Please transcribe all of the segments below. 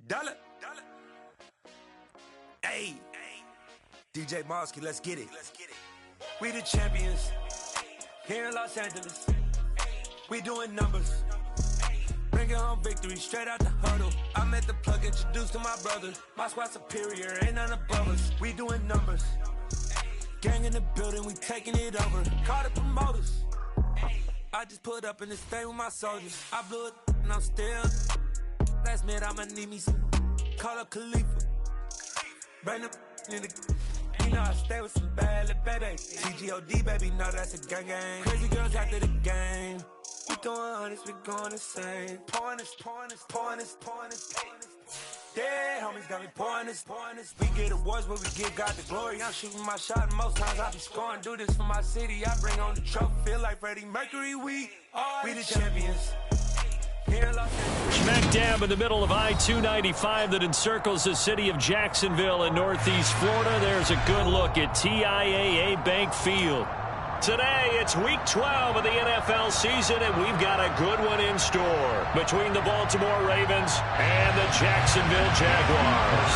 Dollar. Hey, DJ Mosky, let's get it. We the champions here in Los Angeles. We doing numbers. Bringing home victory straight out the huddle. I met the plug, introduced to my brother. My squad superior, ain't none above us. We doing numbers. Gang in the building, we taking it over. Call the promoters. I just put up in this thing with my soldiers. I blew it and I'm still. Last minute I'ma need me some. Call up Khalifa. Bring them in the. You know I stay with some bad little baby. TGOD baby, no that's a gang gang. Crazy girls after the game. We doing honest, we going insane. Pouring this. Yeah, homies got me pouring this. We get awards, but we give God the glory. I'm shooting my shot, and most times I be scoring. Do this for my city, I bring on the trophy. Feel like Freddie Mercury, we the champions. Smack dab in the middle of I-295 that encircles the city of Jacksonville in northeast Florida. There's a good look at TIAA Bank Field. Today, it's Week 12 of the NFL season, and we've got a good one in store between the Baltimore Ravens and the Jacksonville Jaguars.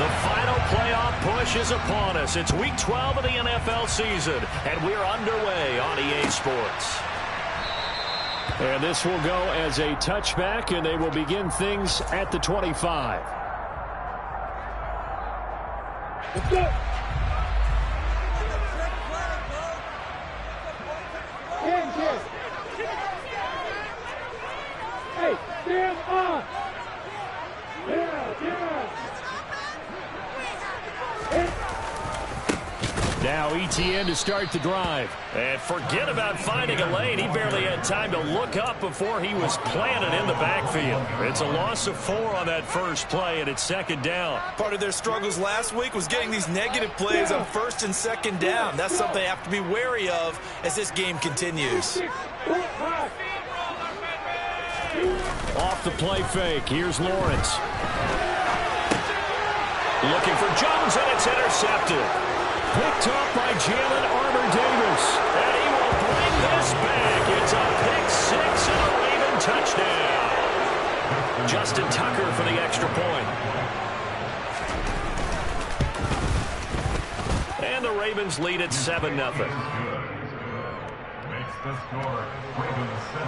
The final playoff push is upon us. It's Week 12 of the NFL season, and we're underway on EA Sports. And this will go as a touchback, and they will begin things at the 25. Let's go. Hey, stand up! Now ETN to start the drive. And forget about finding a lane. He barely had time to look up before he was planted in the backfield. It's a loss of 4 on that first play, and it's second down. Part of their struggles last week was getting these negative plays on first and second down. That's something they have to be wary of as this game continues. Off the play fake. Here's Lawrence. Looking for Jones, and it's intercepted. Picked up by Jalen Armour-Davis. And he will bring this back. It's a pick 6 and a Raven touchdown. Justin Tucker for the extra point. And the Ravens lead at 7-0. Makes the score Ravens 7,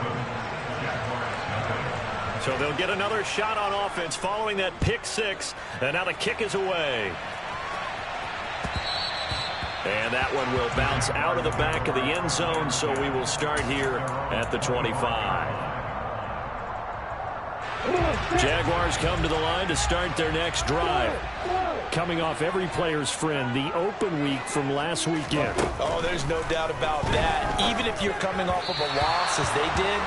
Jaguars 0. So they'll get another shot on offense following that pick 6. And now the kick is away. And that one will bounce out of the back of the end zone, so we will start here at the 25. Jaguars come to the line to start their next drive. Coming off every player's friend, the open week from last weekend. Oh, there's no doubt about that. Even if you're coming off of a loss as they did,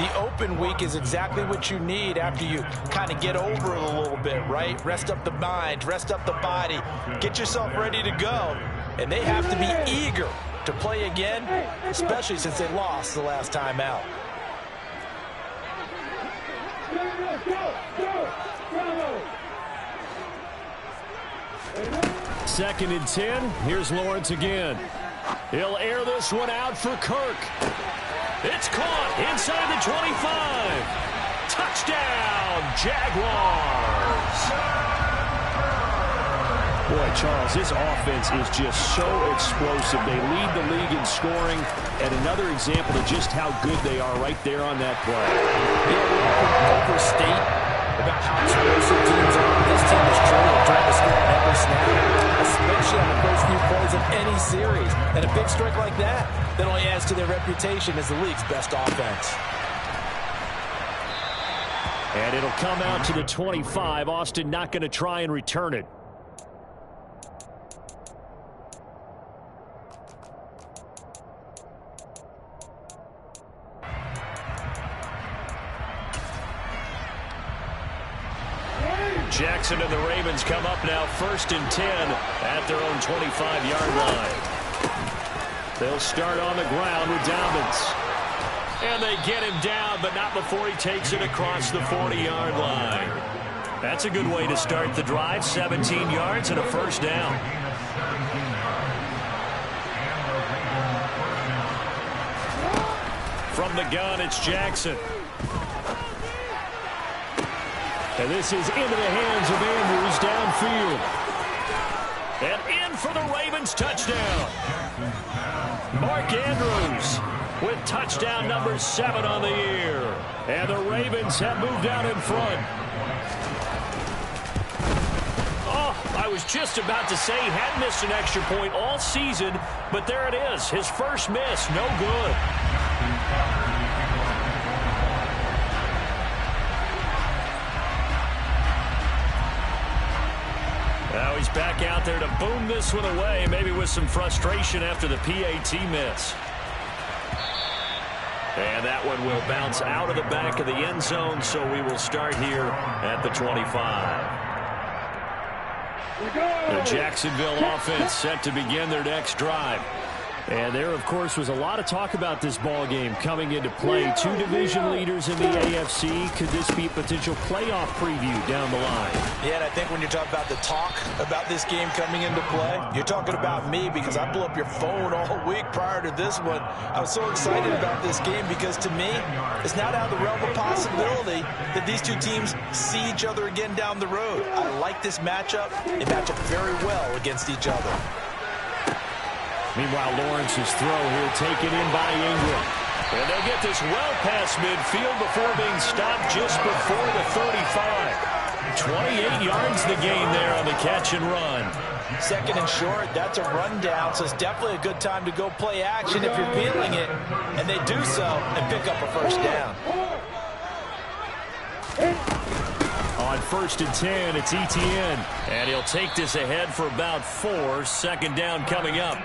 the open week is exactly what you need after you kind of get over it a little bit, right? Rest up the mind, rest up the body, get yourself ready to go. And they have to be eager to play again, especially since they lost the last time out. Second and 10. Here's Lawrence again. He'll air this one out for Kirk. It's caught inside the 25. Touchdown, Jaguars. Boy, Charles, this offense is just so explosive. They lead the league in scoring, and another example of just how good they are right there on that play. Yeah, we often overstate about how explosive teams are. This team is truly trying to score on every snap, especially on the first few plays of any series. And a big strike like that only adds to their reputation as the league's best offense. And it'll come out to the 25. Austin not going to try and return it. Jackson and the Ravens come up now 1st and 10 at their own 25-yard line. They'll start on the ground with Dobbins. And they get him down, but not before he takes it across the 40-yard line. That's a good way to start the drive. 17 yards and a first down. From the gun, it's Jackson. And this is into the hands of Andrews downfield. And in for the Ravens touchdown. Mark Andrews with touchdown number 7 on the year. And the Ravens have moved out in front. Oh, I was just about to say he hadn't missed an extra point all season, but there it is. His first miss, no good. Now he's back out there to boom this one away, maybe with some frustration after the PAT miss. And that one will bounce out of the back of the end zone, so we will start here at the 25. The Jacksonville offense set to begin their next drive. And there, of course, was a lot of talk about this ball game coming into play. 2 division leaders in the AFC. Could this be a potential playoff preview down the line? Yeah, and I think when you're talking about the talk about this game coming into play, you're talking about me because I blew up your phone all week prior to this one. I was so excited about this game because, to me, it's not out of the realm of possibility that these two teams see each other again down the road. I like this matchup. They match up very well against each other. Meanwhile, Lawrence's throw here taken in by Ingram. And they'll get this well past midfield before being stopped just before the 35. 28 yards the gain there on the catch and run. Second and short, that's a rundown, so it's definitely a good time to go play action if you're feeling it. And they do so and pick up a first down. On 1st and 10, it's Etienne. And he'll take this ahead for about 4. Second down coming up.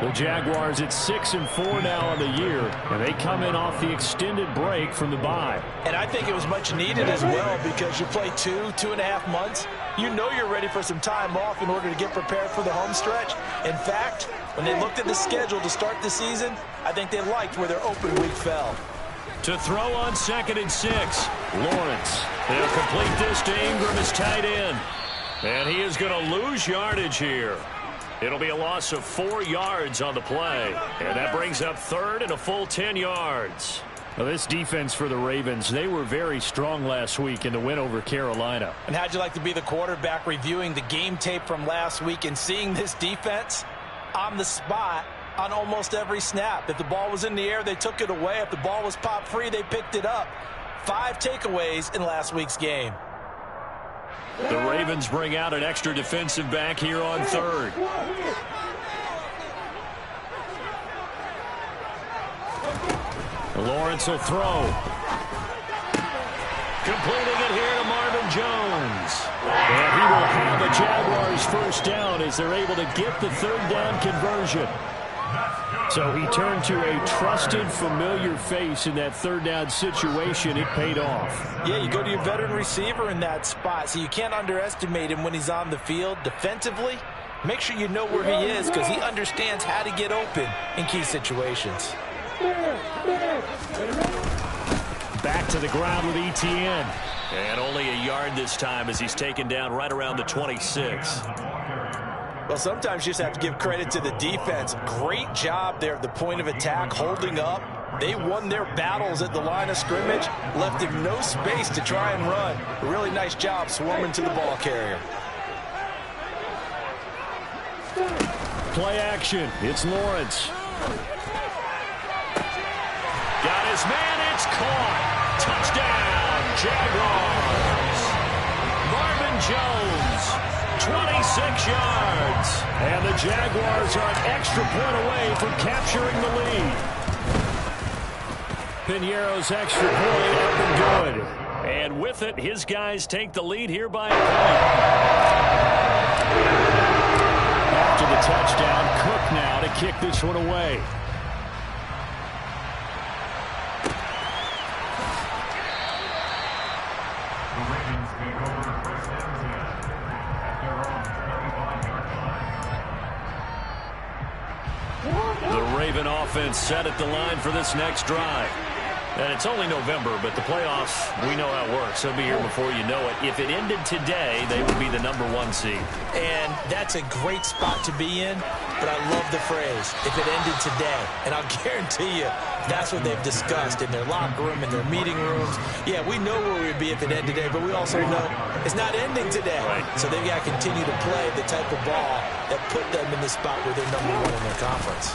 The Jaguars at 6-4 now on the year, and they come in off the extended break from the bye. And I think it was much needed as well because you play 2.5 months. You know you're ready for some time off in order to get prepared for the home stretch. In fact, when they looked at the schedule to start the season, I think they liked where their open week fell. To throw on 2nd and 6, Lawrence. They'll complete this to Ingram as tight end. And he is going to lose yardage here. It'll be a loss of 4 yards on the play. And that brings up 3rd and a full 10 yards. Now, this defense for the Ravens, they were very strong last week in the win over Carolina. And how'd you like to be the quarterback reviewing the game tape from last week and seeing this defense on the spot on almost every snap? If the ball was in the air, they took it away. If the ball was popped free, they picked it up. 5 takeaways in last week's game. The Ravens bring out an extra defensive back here on 3rd. Lawrence will throw. Completing it here to Marvin Jones. And he will have the Jaguars first down as they're able to get the 3rd down conversion. So he turned to a trusted, familiar face in that 3rd down situation. It paid off. Yeah, you go to your veteran receiver in that spot, so you can't underestimate him when he's on the field. Defensively, make sure you know where he is because he understands how to get open in key situations. Back to the ground with Etienne. And only a yard this time as he's taken down right around the 26. Well, sometimes you just have to give credit to the defense. Great job there at the point of attack, holding up. They won their battles at the line of scrimmage, left him no space to try and run. A really nice job swarming to the ball carrier. Play action. It's Lawrence. Got his man. It's caught. Touchdown, Jaguars. Marvin Jones, 26 yards. And the Jaguars are an extra point away from capturing the lead. Piñeiro's extra point up and good. And with it, his guys take the lead here by a point. After the touchdown, Cook now to kick this one away. The Raven offense set at the line for this next drive. And it's only November, but the playoffs, we know how it works. They'll be here before you know it. If it ended today, they would be the #1 seed. And that's a great spot to be in, but I love the phrase, if it ended today. And I'll guarantee you, that's what they've discussed in their locker room, in their meeting rooms. Yeah, we know where we'd be if it ended today, but we also know it's not ending today. Right. So they've got to continue to play the type of ball that put them in the spot where they're #1 in their conference.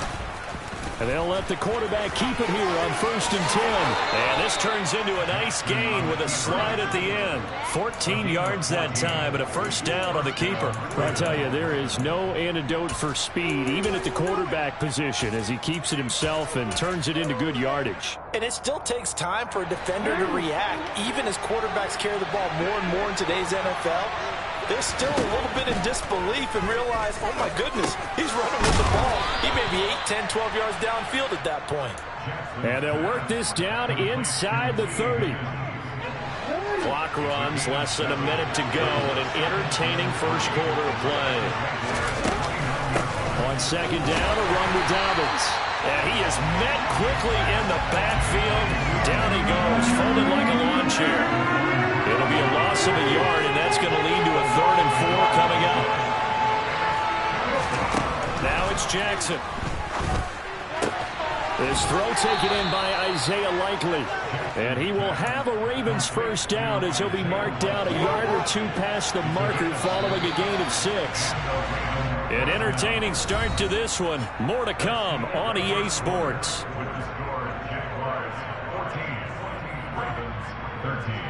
And they'll let the quarterback keep it here on 1st and 10. And this turns into a nice gain with a slide at the end. 14 yards that time and a first down on the keeper. I tell you, there is no antidote for speed, even at the quarterback position, as he keeps it himself and turns it into good yardage. And it still takes time for a defender to react, even as quarterbacks carry the ball more and more in today's NFL. They're still a little bit in disbelief and realize, oh my goodness, he's running with the ball. He may be 8, 10, 12 yards downfield at that point. And they'll work this down inside the 30. Clock runs, less than a minute to go, and an entertaining first quarter of play. On 2nd down, a run to Dobbins. And he is met quickly in the backfield. Down he goes, folded like a lawn chair. It'll be a loss of a yard, and that's going to lead to a 3rd and 4 coming up. Now it's Jackson. This throw taken in by Isaiah Likely. And he will have a Ravens first down as he'll be marked down a yard or 2 past the marker following a gain of 6. An entertaining start to this one. More to come on EA Sports. With the score, Jaguars 14, Ravens 13.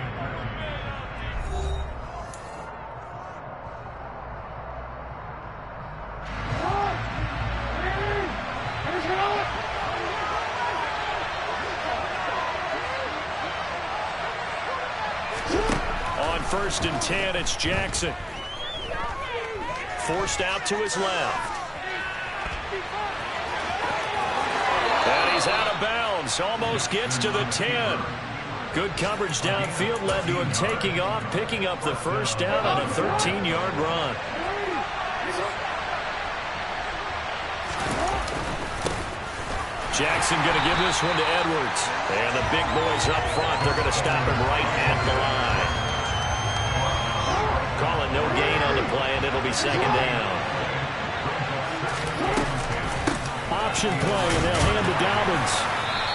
On 1st and 10, it's Jackson. Forced out to his left. And he's out of bounds. Almost gets to the 10. Good coverage downfield led to him taking off, picking up the first down on a 13-yard run. Jackson going to give this one to Edwards. And the big boys up front, they're going to stop him right at the line. Calling no gain on the play, and it'll be 2nd down. Option play, and they'll hand to Dobbins.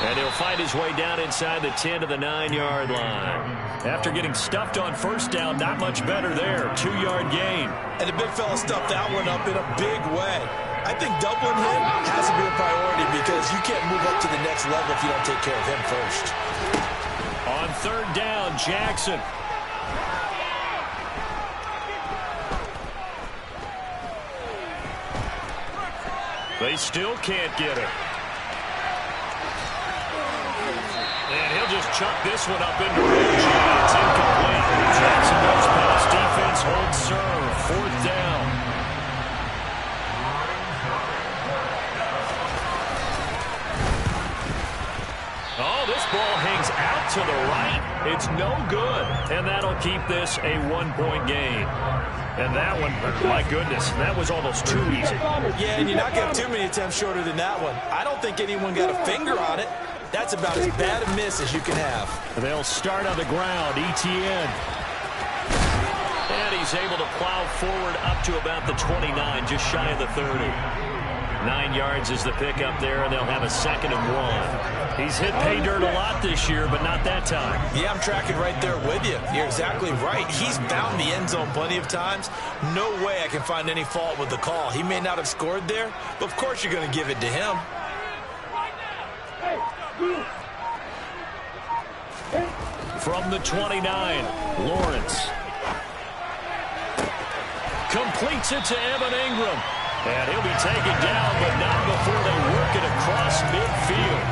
And he'll find his way down inside the 10 to the 9-yard line. After getting stuffed on 1st down, not much better there. 2-yard gain. And the big fella stuffed that one up in a big way. I think doubling him has to be a priority because you can't move up to the next level if you don't take care of him first. On 3rd down, Jackson. They still can't get it. And he'll just chuck this one up into range. It's incomplete. Jackson goes past defense, holds serve. 4th down. Oh, this ball hangs out to the right. It's no good. And that'll keep this a 1-point game. And that one, my goodness, that was almost too easy. Yeah, and you're not going to have too many attempts shorter than that one. I don't think anyone got a finger on it. That's about as bad a miss as you can have. They'll start on the ground, ETN. And he's able to plow forward up to about the 29, just shy of the 30. 9 yards is the pickup there, and they'll have a 2nd and 1. He's hit pay dirt a lot this year, but not that time. Yeah, I'm tracking right there with you. You're exactly right. He's found the end zone plenty of times. No way I can find any fault with the call. He may not have scored there, but of course you're going to give it to him. From the 29, Lawrence. Completes it to Evan Ingram. And he'll be taken down, but not before they work it across midfield.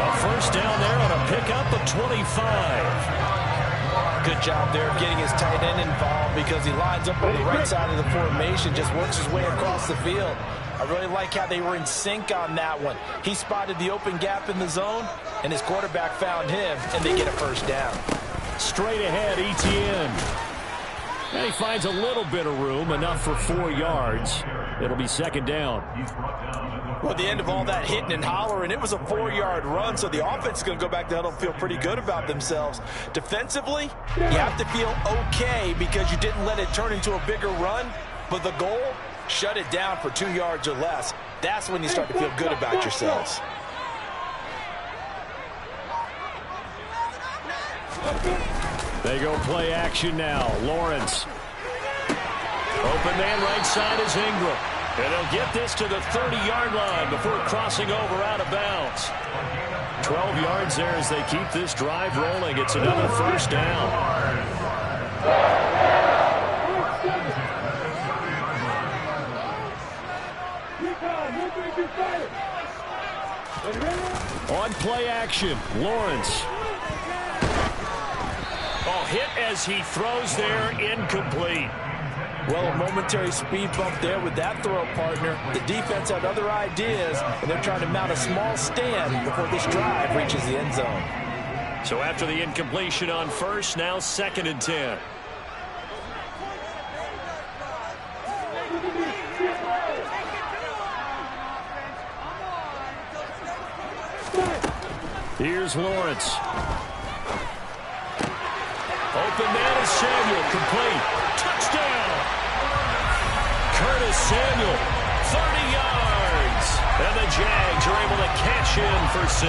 A first down there on a pickup of 25. Good job there of getting his tight end involved because he lines up on the right side of the formation, just works his way across the field. I really like how they were in sync on that one. He spotted the open gap in the zone, and his quarterback found him, and they get a first down. Straight ahead, ETN. And he finds a little bit of room, enough for 4 yards. It'll be second down. Well, at the end of all that hitting and hollering, it was a 4-yard run, so the offense is going to go back to huddle and feel pretty good about themselves. Defensively, you have to feel okay because you didn't let it turn into a bigger run, but the goal, shut it down for 2 yards or less. That's when you start to feel good about yourselves. They go play action now. Lawrence. Open man right side is Ingram. And he'll get this to the 30-yard line before crossing over out of bounds. 12 yards there as they keep this drive rolling. It's another first down. On play action, Lawrence. Oh, hit as he throws there, incomplete. Well, a momentary speed bump there with that throw, partner. The defense had other ideas, and they're trying to mount a small stand before this drive reaches the end zone. So after the incompletion on first, now 2nd and 10. Here's Lawrence. Open man is Samuel, complete. Touchdown! Curtis Samuel, 30 yards. And the Jags are able to cash in for 6.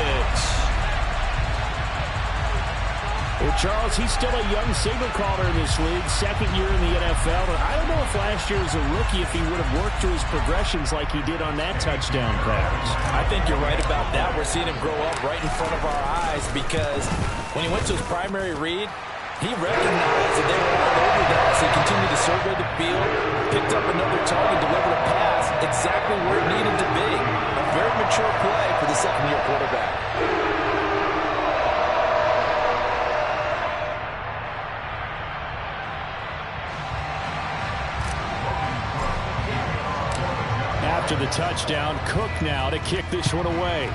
Well, Charles, he's still a young signal caller in this league, 2nd year in the NFL. And I don't know if last year as a rookie if he would have worked through his progressions like he did on that touchdown pass. I think you're right about that. We're seeing him grow up right in front of our eyes because when he went to his primary read, he recognized that they were all over that, so he continued to survey the field, picked up another target, delivered a pass exactly where it needed to be. A very mature play for the second-year quarterback. After the touchdown, Cook now to kick this one away.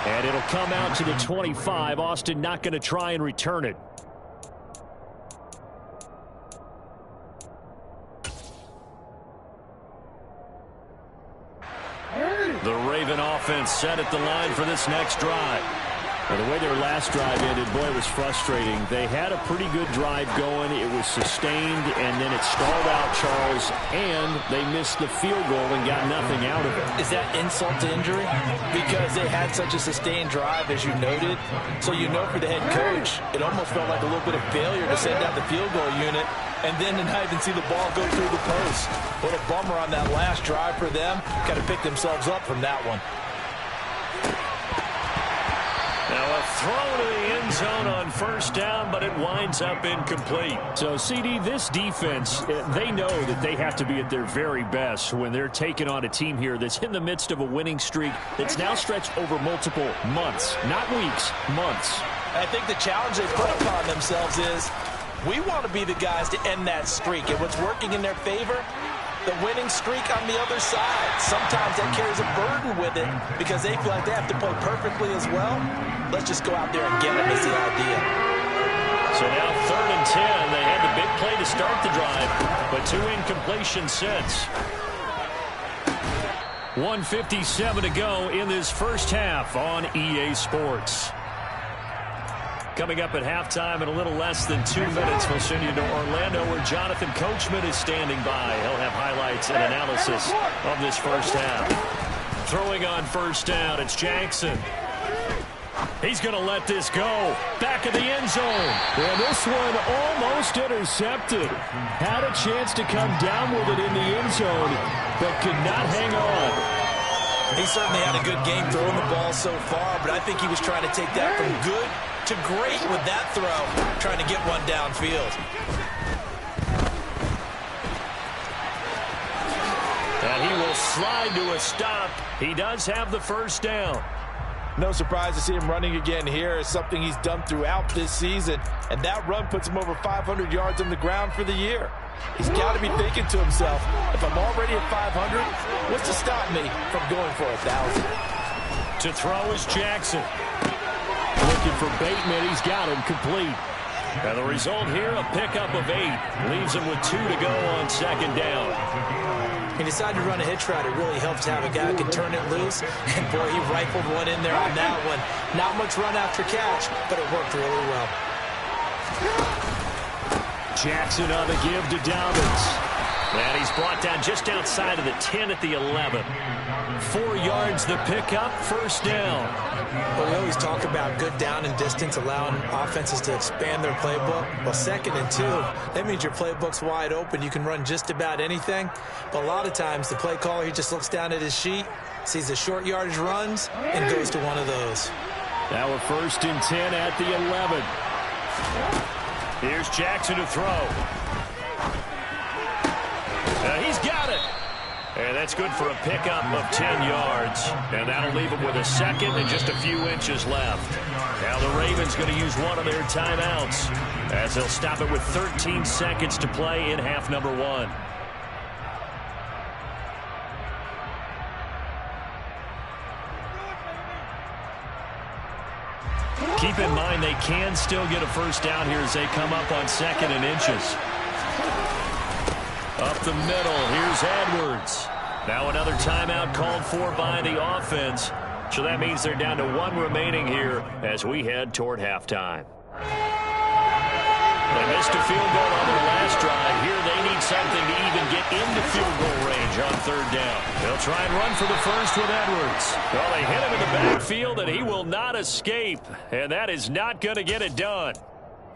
And it'll come out to the 25. Austin not going to try and return it. The Raven offense set at the line for this next drive. Well, the way their last drive ended, boy, it was frustrating. They had a pretty good drive going. It was sustained, and then it stalled out, Charles, and they missed the field goal and got nothing out of it. Is that insult to injury? Because they had such a sustained drive, as you noted. So you know for the head coach, it almost felt like a little bit of failure to send out the field goal unit and then to not even see the ball go through the post. What a bummer on that last drive for them. Got to pick themselves up from that one. Now a throw to the end zone on first down, but it winds up incomplete. So, CD, this defense, they know that they have to be at their very best when they're taking on a team here that's in the midst of a winning streak that's now stretched over multiple months, not weeks, months. I think the challenge they put upon themselves is we want to be the guys to end that streak. And what's working in their favor? The winning streak on the other side. Sometimes that carries a burden with it because they feel like they have to play perfectly as well. Let's just go out there and get them is the idea. So now 3rd and 10. They had the big play to start the drive, but 2 incompletions since. 1:57 to go in this first half on EA Sports. Coming up at halftime in a little less than 2 minutes, we'll send you to Orlando where Jonathan Coachman is standing by. He'll have highlights and analysis of this first half. Throwing on first down, it's Jackson. He's going to let this go. Back of the end zone. And this one almost intercepted. Had a chance to come down with it in the end zone, but could not hang on. He certainly had a good game throwing the ball so far, but I think he was trying to take that from good to great with that throw, trying to get one downfield. And he will slide to a stop. He does have the first down. No surprise to see him running again here. It's something he's done throughout this season, and that run puts him over 500 yards on the ground for the year. He's got to be thinking to himself, if I'm already at 500, what's to stop me from going for 1,000? To throw is Jackson. looking for Bateman. He's got him complete. And the result here, a pickup of 8. Leaves him with 2 to go on second down. He decided to run a hitch route. It really helps to have a guy who can turn it loose. And, boy, he rifled one in there on that one. Not much run after catch, but it worked really well. Jackson on the give to Dobbins. And he's brought down just outside of the 10 at the 11. 4 yards the pickup, first down. Well, we always talk about good down and distance, allowing offenses to expand their playbook. Well, 2nd and 2, that means your playbook's wide open. You can run just about anything. But a lot of times, the play caller, he just looks down at his sheet, sees the short yardage runs, and goes to one of those. Now we're 1st and 10 at the 11. Here's Jackson to throw. He's got it. And that's good for a pickup of 10 yards. And that'll leave him with a 2nd and just a few inches left. Now the Ravens going to use one of their timeouts as they'll stop it with 13 seconds to play in half number 1. Keep in mind they can still get a first down here as they come up on 2nd and inches. Up the middle, here's Edwards. Now another timeout called for by the offense. So that means they're down to 1 remaining here as we head toward halftime. They missed a field goal on their last drive. Here they need something to even get into field goal range on 3rd down. They'll try and run for the first with Edwards. Well, they hit him in the backfield, and he will not escape. And that is not going to get it done.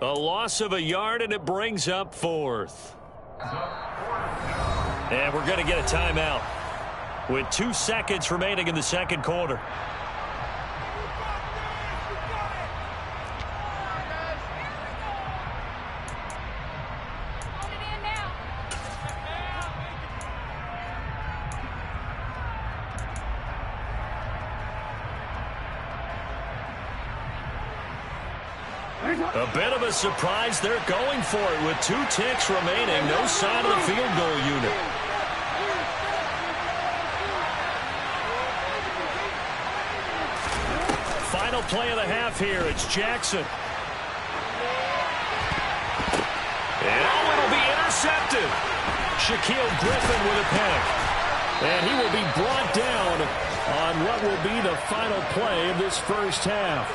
A loss of a yard, and it brings up 4th. And we're going to get a timeout with 2 seconds remaining in the 2nd quarter. A bit of a surprise. They're going for it with 2 ticks remaining. No sign of the field goal unit. Final play of the half here. It's Jackson. And it'll be intercepted. Shaquille Griffin with a pick. And he will be brought down on what will be the final play of this first half.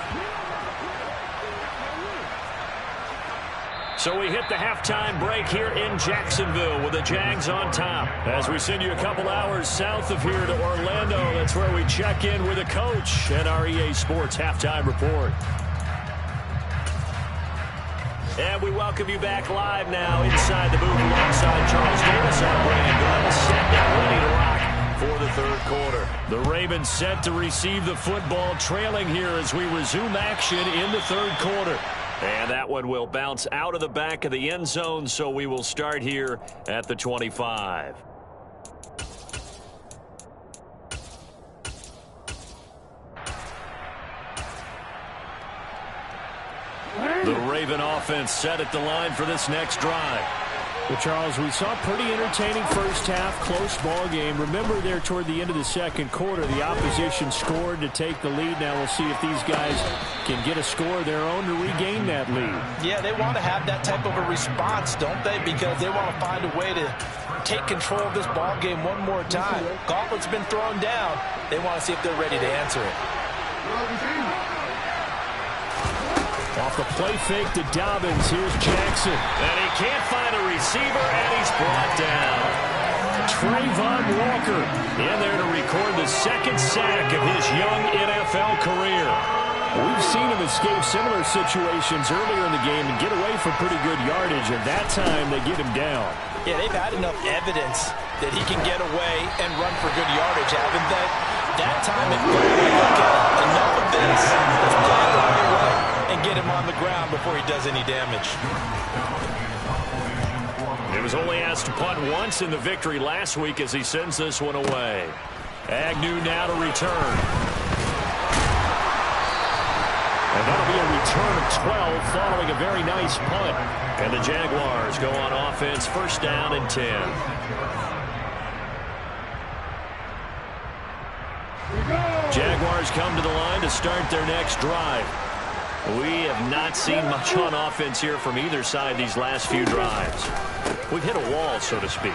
So we hit the halftime break here in Jacksonville with the Jags on top. As we send you a couple hours south of here to Orlando, that's where we check in with the coach and our EA Sports Halftime Report. And we welcome you back live now inside the booth alongside Charles Davis, our brand gun, set and ready to rock for the 3rd quarter. The Ravens set to receive the football, trailing here as we resume action in the 3rd quarter. And that one will bounce out of the back of the end zone, so we will start here at the 25. The Raven offense set at the line for this next drive. Well, Charles, we saw a pretty entertaining first half, close ball game. Remember there toward the end of the 2nd quarter, the opposition scored to take the lead. Now we'll see if these guys can get a score of their own to regain that lead. Yeah, they want to have that type of a response, don't they? Because they want to find a way to take control of this ball game one more time. Gauntlet's been thrown down. They want to see if they're ready to answer it. Off the play fake to Dobbins, here's Jackson. And he can't find a receiver, and he's brought down. Trayvon Walker in there to record the 2nd sack of his young NFL career. We've seen him escape similar situations earlier in the game and get away from pretty good yardage, and that time they get him down. Yeah, they've had enough evidence that he can get away and run for good yardage, haven't they? That time it looked like enough of this. Let's play it the right way and get him on the ground before he does any damage. He was only asked to punt once in the victory last week as he sends this one away. Agnew now to return. And that'll be a return of 12 following a very nice punt. And the Jaguars go on offense, 1st down and 10. Jaguars come to the line to start their next drive. We have not seen much on offense here from either side these last few drives. We've hit a wall, so to speak.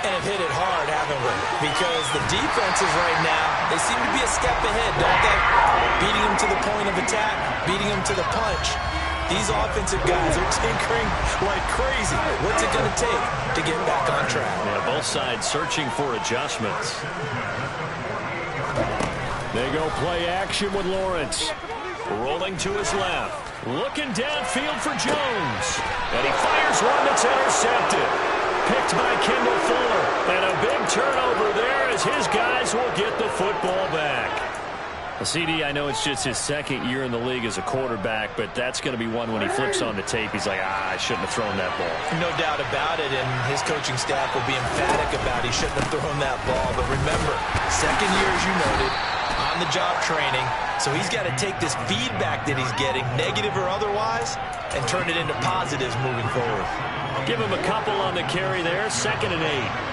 And have hit it hard, haven't we? Because the defenses right now, they seem to be a step ahead, don't they? Beating them to the point of attack, beating them to the punch. These offensive guys are tinkering like crazy. What's it going to take to get back on track? Yeah, both sides searching for adjustments. They go play action with Lawrence. Rolling to his left. Looking downfield for Jones. And he fires one that's intercepted. Picked by Kendall Fuller. And a big turnover there as his guys will get the football back. CD, I know it's just his second year in the league as a quarterback, but that's going to be one when he flips on the tape. He's like, I shouldn't have thrown that ball. No doubt about it, and his coaching staff will be emphatic about he shouldn't have thrown that ball. But remember, second year, as you noted, on-the-job training, so he's got to take this feedback that he's getting, negative or otherwise, and turn it into positives moving forward. Give him a couple on the carry there, 2nd and 8.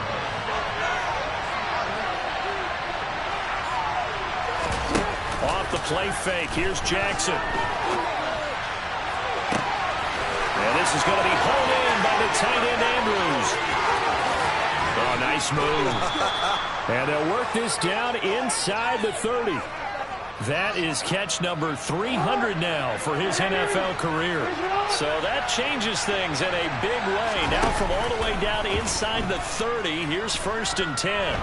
Off the play fake. Here's Jackson. And this is going to be hauled in by the tight end Andrews. Oh, nice move. And they'll work this down inside the 30. That is catch number 300 now for his NFL career. So that changes things in a big way. Now from all the way down inside the 30, here's 1st and 10.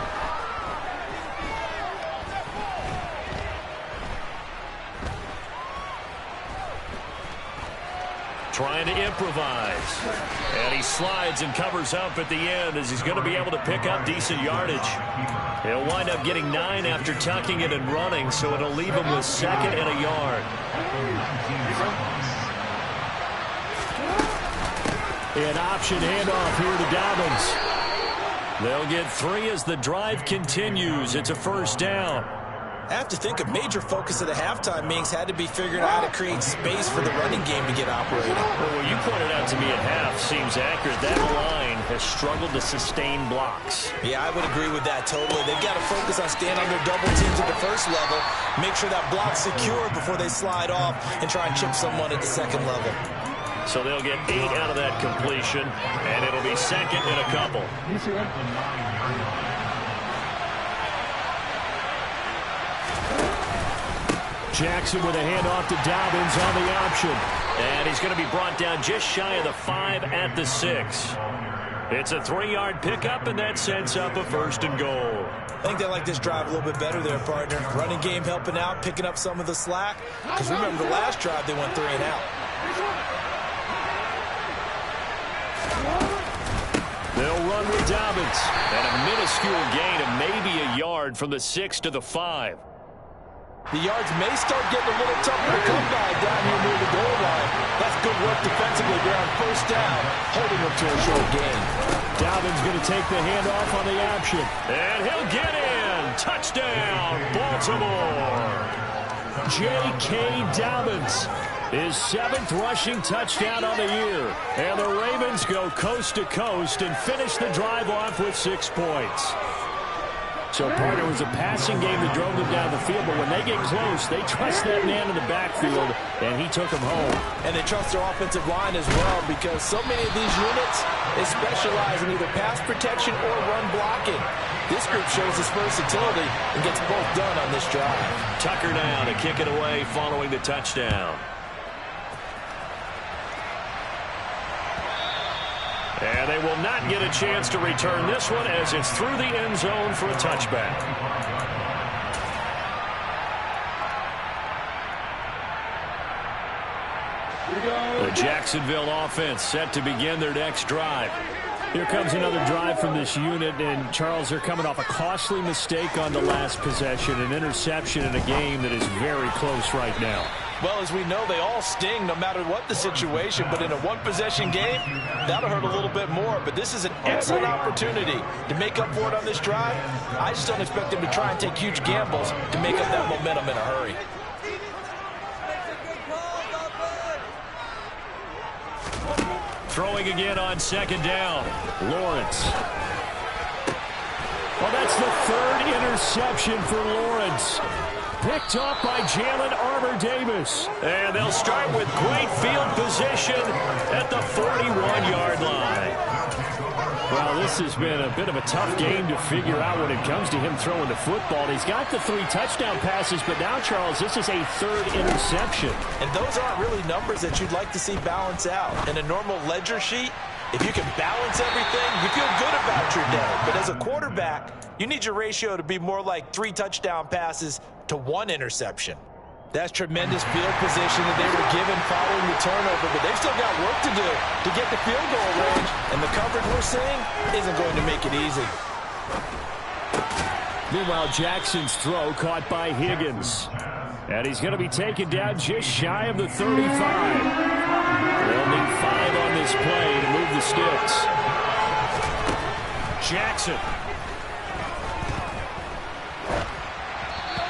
Trying to improvise. And he slides and covers up at the end as he's going to be able to pick up decent yardage. He'll wind up getting 9 after tucking it and running, so it'll leave him with 2nd and a yard. An option handoff here to Dobbins. They'll get 3 as the drive continues. It's a 1st down. I have to think a major focus of the halftime meetings had to be figuring out how to create space for the running game to get operating. Well, what you pointed out to me at half seems accurate. That line has struggled to sustain blocks. Yeah, I would agree with that totally. They've got to focus on staying on their double teams at the first level, make sure that block's secure before they slide off and try and chip someone at the second level. So they'll get 8 out of that completion, and it'll be 2nd and a couple. Jackson with a handoff to Dobbins on the option. And he's going to be brought down just shy of the 5 at the 6. It's a 3-yard pickup, and that sets up a 1st and goal. I think they like this drive a little bit better there, partner. Running game helping out, picking up some of the slack. Because remember, the last drive they went 3 and out. They'll run with Dobbins. And a minuscule gain of maybe a yard from the 6 to the 5. The yards may start getting a little tougher to come by down here near the goal line. That's good work defensively there on 1st down, holding them to a short gain. Dobbins going to take the handoff on the option. And he'll get in. Touchdown, Baltimore. J.K. Dobbins, his 7th rushing touchdown on the year. And the Ravens go coast to coast and finish the drive off with 6 points. So, partner, it was a passing game that drove them down the field, but when they get close, they trust that man in the backfield, and he took them home. And they trust their offensive line as well, because so many of these units, they specialize in either pass protection or run blocking. This group shows its versatility and gets both done on this drive. Tucker now to kick it away following the touchdown. And they will not get a chance to return this one as it's through the end zone for a touchback. The Jacksonville offense set to begin their next drive. Here comes another drive from this unit, and Charles, they're coming off a costly mistake on the last possession, an interception in a game that is very close right now. Well, as we know, they all sting no matter what the situation, but in a one-possession game, that'll hurt a little bit more. But this is an excellent opportunity to make up for it on this drive. I just don't expect them to try and take huge gambles to make up that momentum in a hurry. Throwing again on 2nd down. Lawrence. Well, that's the 3rd interception for Lawrence. picked off by Jalen Armour-Davis. And they'll start with great field position at the 41-yard line. Well, this has been a bit of a tough game to figure out when it comes to him throwing the football. He's got the 3 touchdown passes, but now, Charles, this is a 3rd interception. And those aren't really numbers that you'd like to see balance out. In a normal ledger sheet, if you can balance everything, you feel good about your day. But as a quarterback, you need your ratio to be more like 3 touchdown passes to 1 interception. That's tremendous field position that they were given following the turnover, but they've still got work to do to get the field goal range, and the coverage we're seeing isn't going to make it easy. Meanwhile, Jackson's throw caught by Higgins. And he's going to be taken down just shy of the 35. They'll need 5 on this play to move the sticks. Jackson.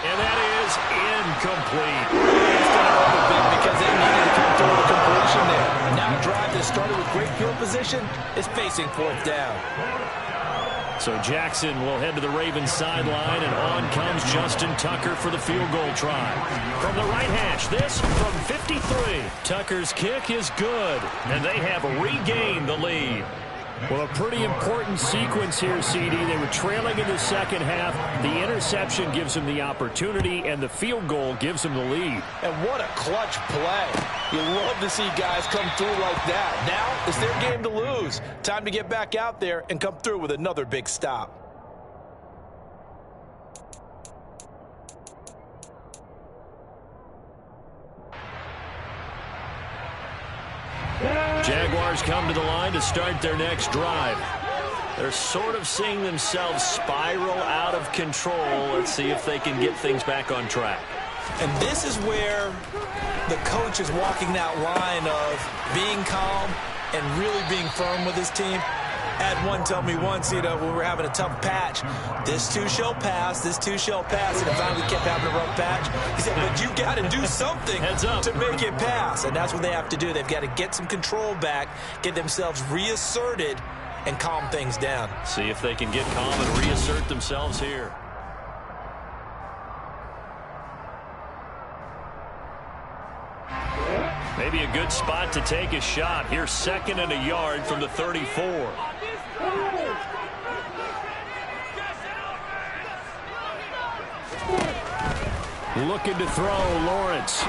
And that is incomplete. It's going to hurt a bit because they needed to come through with a completion there. Now a drive that started with great field position is facing 4th down. So Jackson will head to the Ravens sideline, and on comes Justin Tucker for the field goal try. From the right hash, this from 53. Tucker's kick is good, and they have regained the lead. Well, a pretty important sequence here, CD. They were trailing in the second half. The interception gives them the opportunity, and the field goal gives them the lead. And what a clutch play. You love to see guys come through like that. Now it's their game to lose. Time to get back out there and come through with another big stop. Jaguars come to the line to start their next drive. They're sort of seeing themselves spiral out of control. Let's see if they can get things back on track. And this is where the coach is walking that line of being calm and really being firm with his team. Had one tell me once, when we were having a tough patch, this too shall pass, this too shall pass, and finally we kept having a rough patch. He said, but you got to do something to make it pass, and that's what they have to do. They've got to get some control back, get themselves reasserted, and calm things down. See if they can get calm and reassert themselves here. Maybe a good spot to take a shot. Here's 2nd and a yard from the 34. Looking to throw, Lawrence.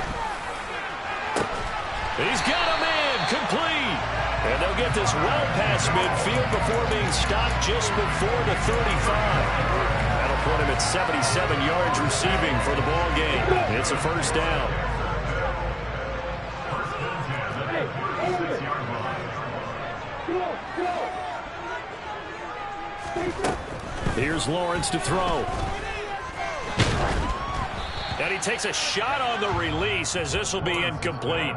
He's got him in, complete. And they'll get this well past midfield before being stopped just before the 35. That'll put him at 77 yards receiving for the ball game. It's a 1st down. Here's Lawrence to throw. And he takes a shot on the release as this will be incomplete.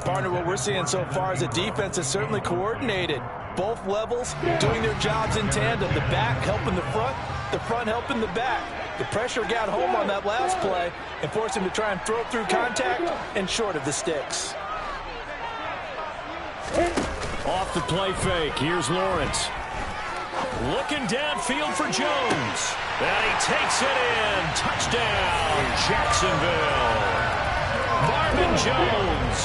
Partner, what we're seeing so far is a defense is certainly coordinated. Both levels doing their jobs in tandem. The back helping the front helping the back. The pressure got home on that last play and forced him to try and throw through contact and short of the sticks. Off the play fake. Here's Lawrence. Looking downfield for Jones. And he takes it in. Touchdown, Jacksonville. Marvin Jones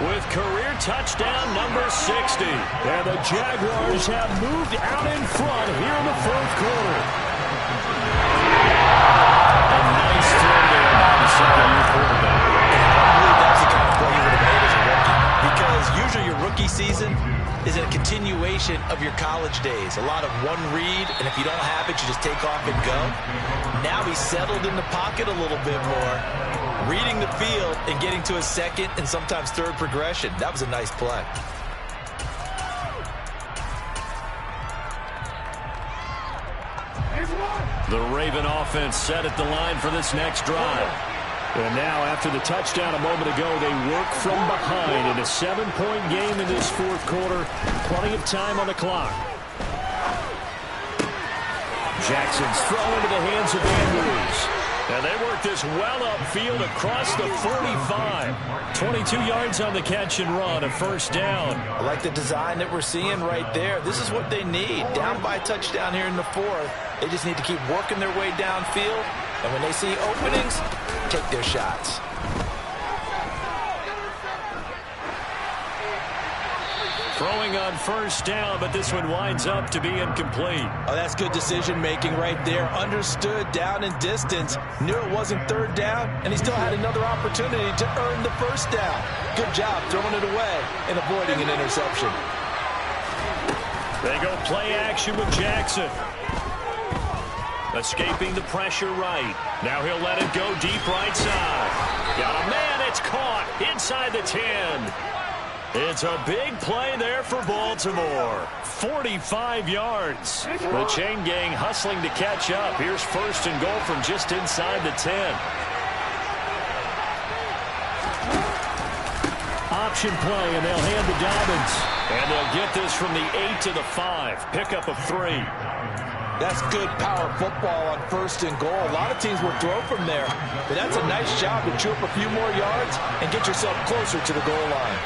with career touchdown number 60. And the Jaguars have moved out in front here in the 4th quarter. A nice throw there by the second-year quarterback. I believe that's the kind of play you would have made as a rookie. Because usually your rookie season is a continuation of your college days. A lot of one read, and if you don't have it, you just take off and go. Now he's settled in the pocket a little bit more, reading the field and getting to a 2nd and sometimes 3rd progression. That was a nice play. The Raven offense set at the line for this next drive. And now, after the touchdown a moment ago, they work from behind in a 7-point game in this 4th quarter. Plenty of time on the clock. Jackson's throw into the hands of Andrews. And they work this well upfield across the 45. 22 yards on the catch and run, a 1st down. I like the design that we're seeing right there. This is what they need. Down by a touchdown here in the 4th. They just need to keep working their way downfield And when they see openings, take their shots. Throwing on first down, but this one winds up to be incomplete. Oh, that's good decision-making right there. Understood down and distance. Knew it wasn't third down, and he still had another opportunity to earn the first down. Good job throwing it away and avoiding an interception. They go play action with Jackson. Escaping the pressure right. Now he'll let it go deep right side. Got a man, it's caught inside the 10. It's a big play there for Baltimore. 45 yards. The chain gang hustling to catch up. Here's first and goal from just inside the 10. Option play, and they'll hand to Dobbins. And they'll get this from the 8 to the 5. Pickup of 3. That's good power football on first and goal. A lot of teams will throw from there, but that's a nice job to chew up a few more yards and get yourself closer to the goal line.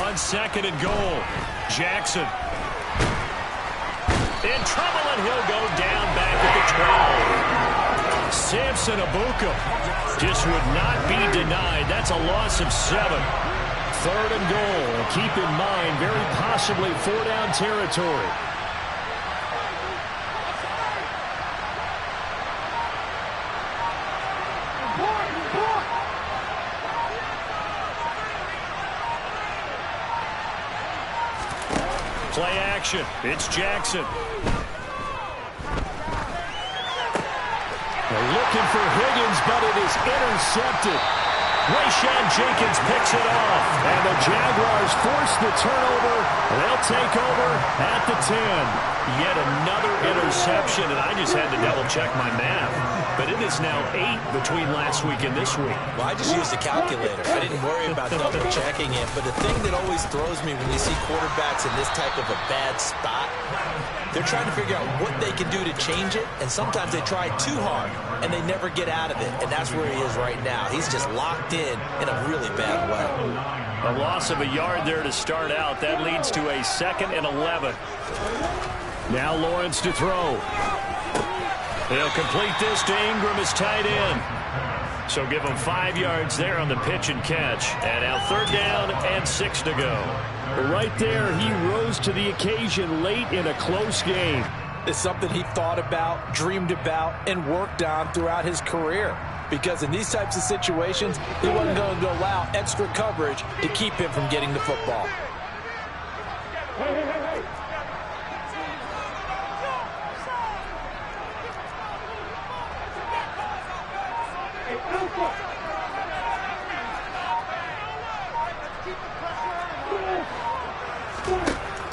On second and goal, Jackson. In trouble, and he'll go down back at the 12. Samson Abuka just would not be denied. That's a loss of 7. Third and goal. Keep in mind, very possibly 4-down territory. Play action. It's Jackson. They're looking for Higgins, but it is intercepted. Rayshawn Jenkins picks it off. And the Jaguars force the turnover. They'll take over at the 10. Yet another interception, and I just had to double-check my math. But it is now 8 between last week and this week. Well, I just used a calculator. I didn't worry about double-checking it. But the thing that always throws me when you see quarterbacks in this type of a bad spot, they're trying to figure out what they can do to change it, and sometimes they try too hard, and they never get out of it. And that's where he is right now. He's just locked in a really bad way. A loss of a yard there to start out. That leads to a 2nd and 11. Now Lawrence to throw. They'll complete this to Ingram as tight end. So give him 5 yards there on the pitch and catch. And now 3rd down and 6 to go. Right there, he rose to the occasion late in a close game. It's something he thought about, dreamed about, and worked on throughout his career. Because in these types of situations, he wasn't going to allow extra coverage to keep him from getting the football.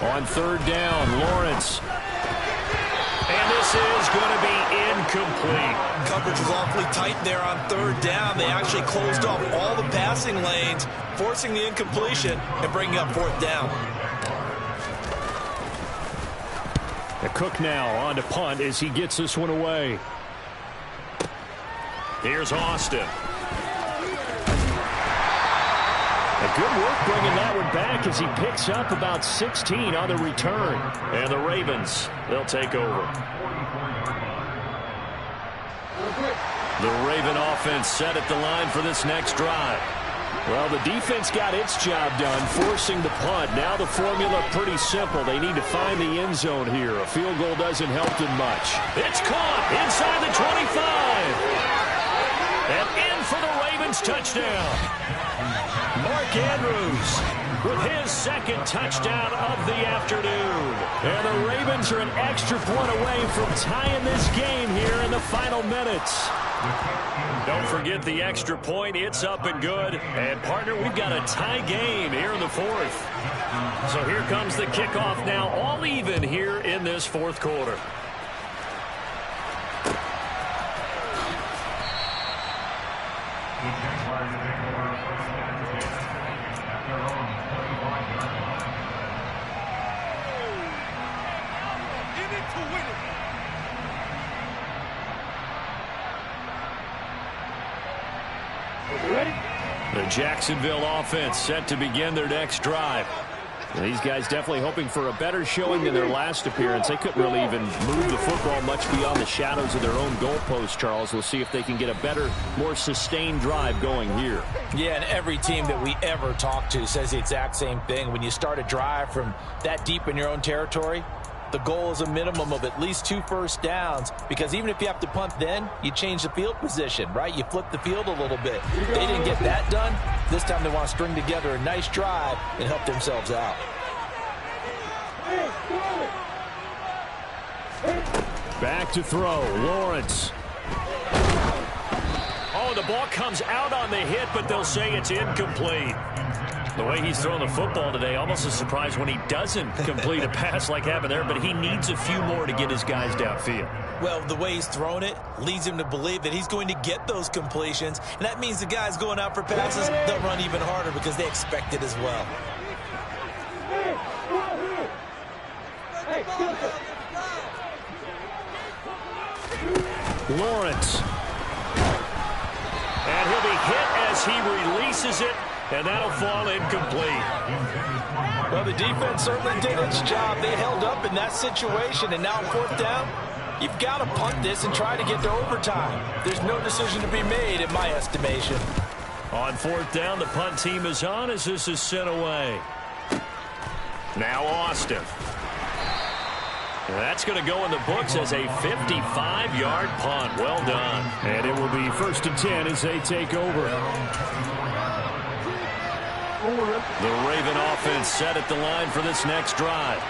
On 3rd down, Lawrence. And this is going to be incomplete. Coverage was awfully tight there on 3rd down. They actually closed off all the passing lanes, forcing the incompletion and bringing up 4th down. The Cook now on to punt as he gets this one away. Here's Austin. Good work bringing that one back as he picks up about 16 on the return. And the Ravens, they'll take over. The Raven offense set at the line for this next drive. Well, the defense got its job done, forcing the punt. Now the formula pretty simple. They need to find the end zone here. A field goal doesn't help them much. It's caught inside the 25. And in for the Ravens touchdown. Mark Andrews with his 2nd touchdown of the afternoon. And the Ravens are an extra point away from tying this game here in the final minutes. Don't forget the extra point. It's up and good. And, partner, we've got a tie game here in the 4th. So here comes the kickoff now, all even here in this 4th quarter. The Jacksonville offense set to begin their next drive. These guys definitely hoping for a better showing than their last appearance. They couldn't really even move the football much beyond the shadows of their own goalpost, Charles. We'll see if they can get a better, more sustained drive going here. Yeah, and every team that we ever talk to says the exact same thing. When you start a drive from that deep in your own territory, the goal is a minimum of at least 2 first downs, because even if you have to punt then, you change the field position, right? You flip the field a little bit. They didn't get that done. This time they want to string together a nice drive and help themselves out. Back to throw, Lawrence. Oh, the ball comes out on the hit, but they'll say it's incomplete. The way he's throwing the football today, almost a surprise when he doesn't complete a pass like happened there, but he needs a few more to get his guys downfield. Well, the way he's thrown it leads him to believe that he's going to get those completions, and that means the guys going out for passes, they'll run even harder because they expect it as well. Lawrence. And he'll be hit as he releases it, and that'll fall incomplete. Well, the defense certainly did its job. They held up in that situation, and now on 4th down, you've got to punt this and try to get to overtime. There's no decision to be made in my estimation. On 4th down, the punt team is on as this is sent away. Now Austin. That's going to go in the books as a 55-yard punt. Well done. And it will be 1st and 10 as they take over. The Raven offense set at the line for this next drive.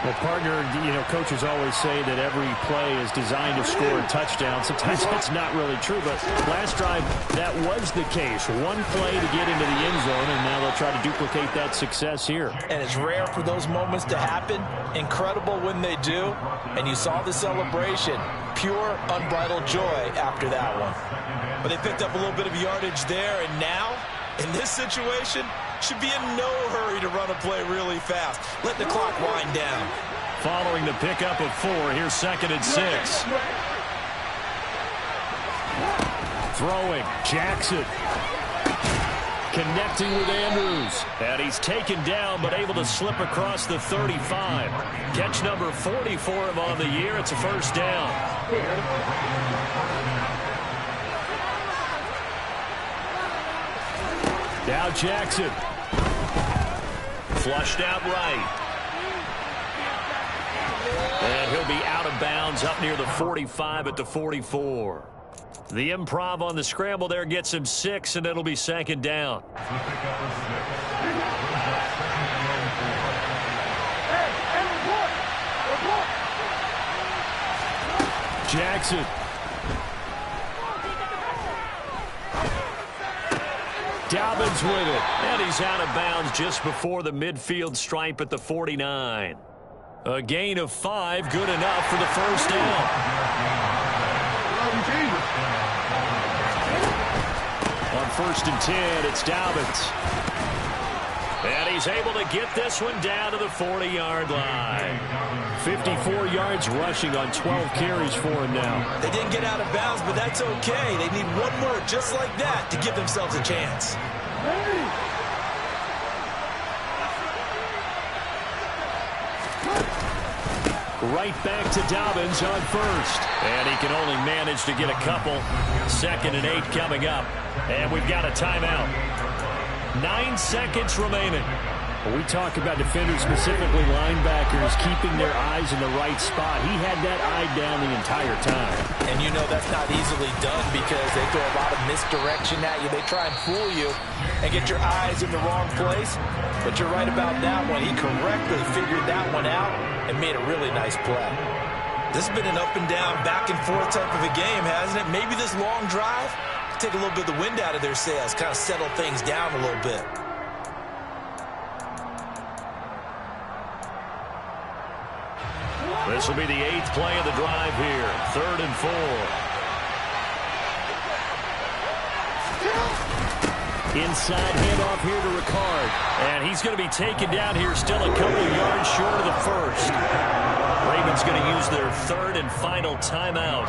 Well, partner, coaches always say that every play is designed to score a touchdown. Sometimes that's not really true, but last drive, that was the case. One play to get into the end zone, and now they'll try to duplicate that success here. And it's rare for those moments to happen. Incredible when they do. And you saw the celebration. Pure, unbridled joy after that one. But they picked up a little bit of yardage there, and now, in this situation, should be in no hurry to run a play really fast. Let the clock wind down. Following the pickup of 4, here's 2nd and 6. Throwing, Jackson. Connecting with Andrews. And he's taken down, but able to slip across the 35. Catch number 40 for him on the year. It's a 1st down. Now Jackson. Flushed out right. And he'll be out of bounds up near the 45 at the 44. The improv on the scramble there gets him 6, and it'll be 2nd down. Jackson. Dobbins with it. And he's out of bounds just before the midfield stripe at the 49. A gain of 5, good enough for the 1st down. On 1st and 10, it's Dobbins. And he's able to get this one down to the 40-yard line. 54 yards rushing on 12 carries for him now. They didn't get out of bounds, but that's okay. They need one more just like that to give themselves a chance. Right back to Dobbins on 1st. And he can only manage to get a couple. 2nd and 8 coming up. And we've got a timeout. 9 seconds remaining. We talk about defenders, specifically linebackers, keeping their eyes in the right spot. He had that eye down the entire time. And you know that's not easily done because they throw a lot of misdirection at you. They try and fool you and get your eyes in the wrong place. But you're right about that one. He correctly figured that one out and made a really nice play. This has been an up and down, back and forth type of a game, hasn't it? Maybe this long drive take a little bit of the wind out of their sails, kind of settle things down a little bit. This will be the 8th play of the drive here. 3rd and 4. Inside handoff here to Ricard. And he's going to be taken down here, still a couple yards short of the 1st. Ravens going to use their 3rd and final timeout.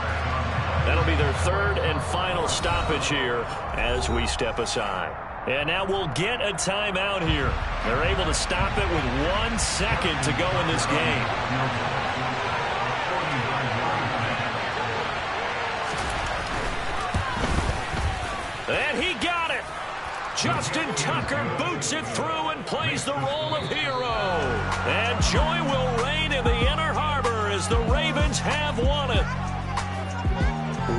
That'll be their 3rd and final stoppage here as we step aside. And now we'll get a timeout here. They're able to stop it with 1 second to go in this game. And he got it. Justin Tucker boots it through and plays the role of hero. And joy will reign in the Inner Harbor as the Ravens have won it.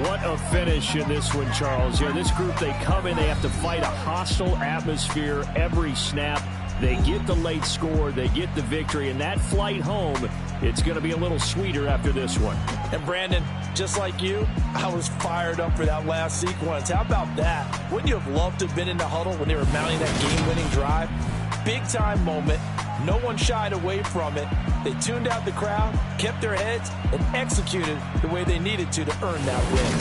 What a finish in this one, Charles. This group, they come in, they have to fight a hostile atmosphere every snap. They get the late score, they get the victory, and that flight home, it's going to be a little sweeter after this one. And Brandon, just like you, I was fired up for that last sequence. How about that? Wouldn't you have loved to have been in the huddle when they were mounting that game-winning drive? Big-time moment. No one shied away from it. They tuned out the crowd, kept their heads, and executed the way they needed to earn that win.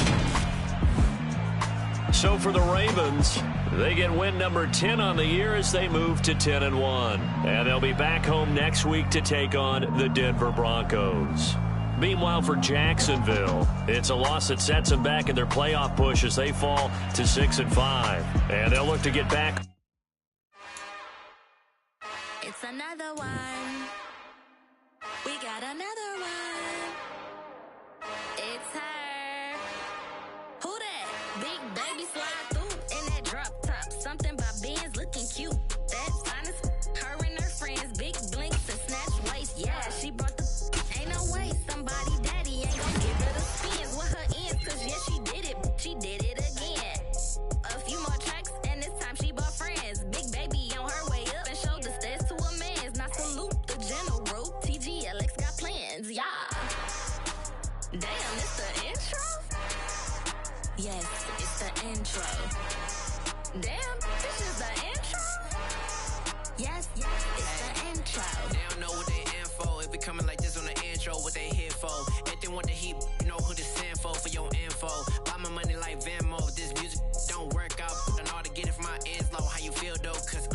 So for the Ravens, they get win number 10 on the year as they move to 10-1. And they'll be back home next week to take on the Denver Broncos. Meanwhile, for Jacksonville, it's a loss that sets them back in their playoff push as they fall to 6-5. And they'll look to get back. It's another one. We got another one. It's her. Who that? Big baby slide through in that drop top. Something by Benz looking cute. That's honest. Her and her friends, big blinks and snatch waist. Yeah, she brought the. Ain't no way somebody daddy ain't gonna give her the spins with her ends. Cause yeah, she did it. She did it again. A few more tracks and this time she bought friends. Big baby on her way up and showed the stairs to a man's. Now salute the general. TGLX got plans, yeah. Damn, it's the intro? Yes, it's the intro. Damn, this is the intro? Yes, it's the intro. They don't know what they in for. If we coming like this on the intro, what they here for? If they want the heat, you know who to send for your info. Buy my money like Venmo. If this music don't work out, I know how to get it from my ends low. How you feel though? Cause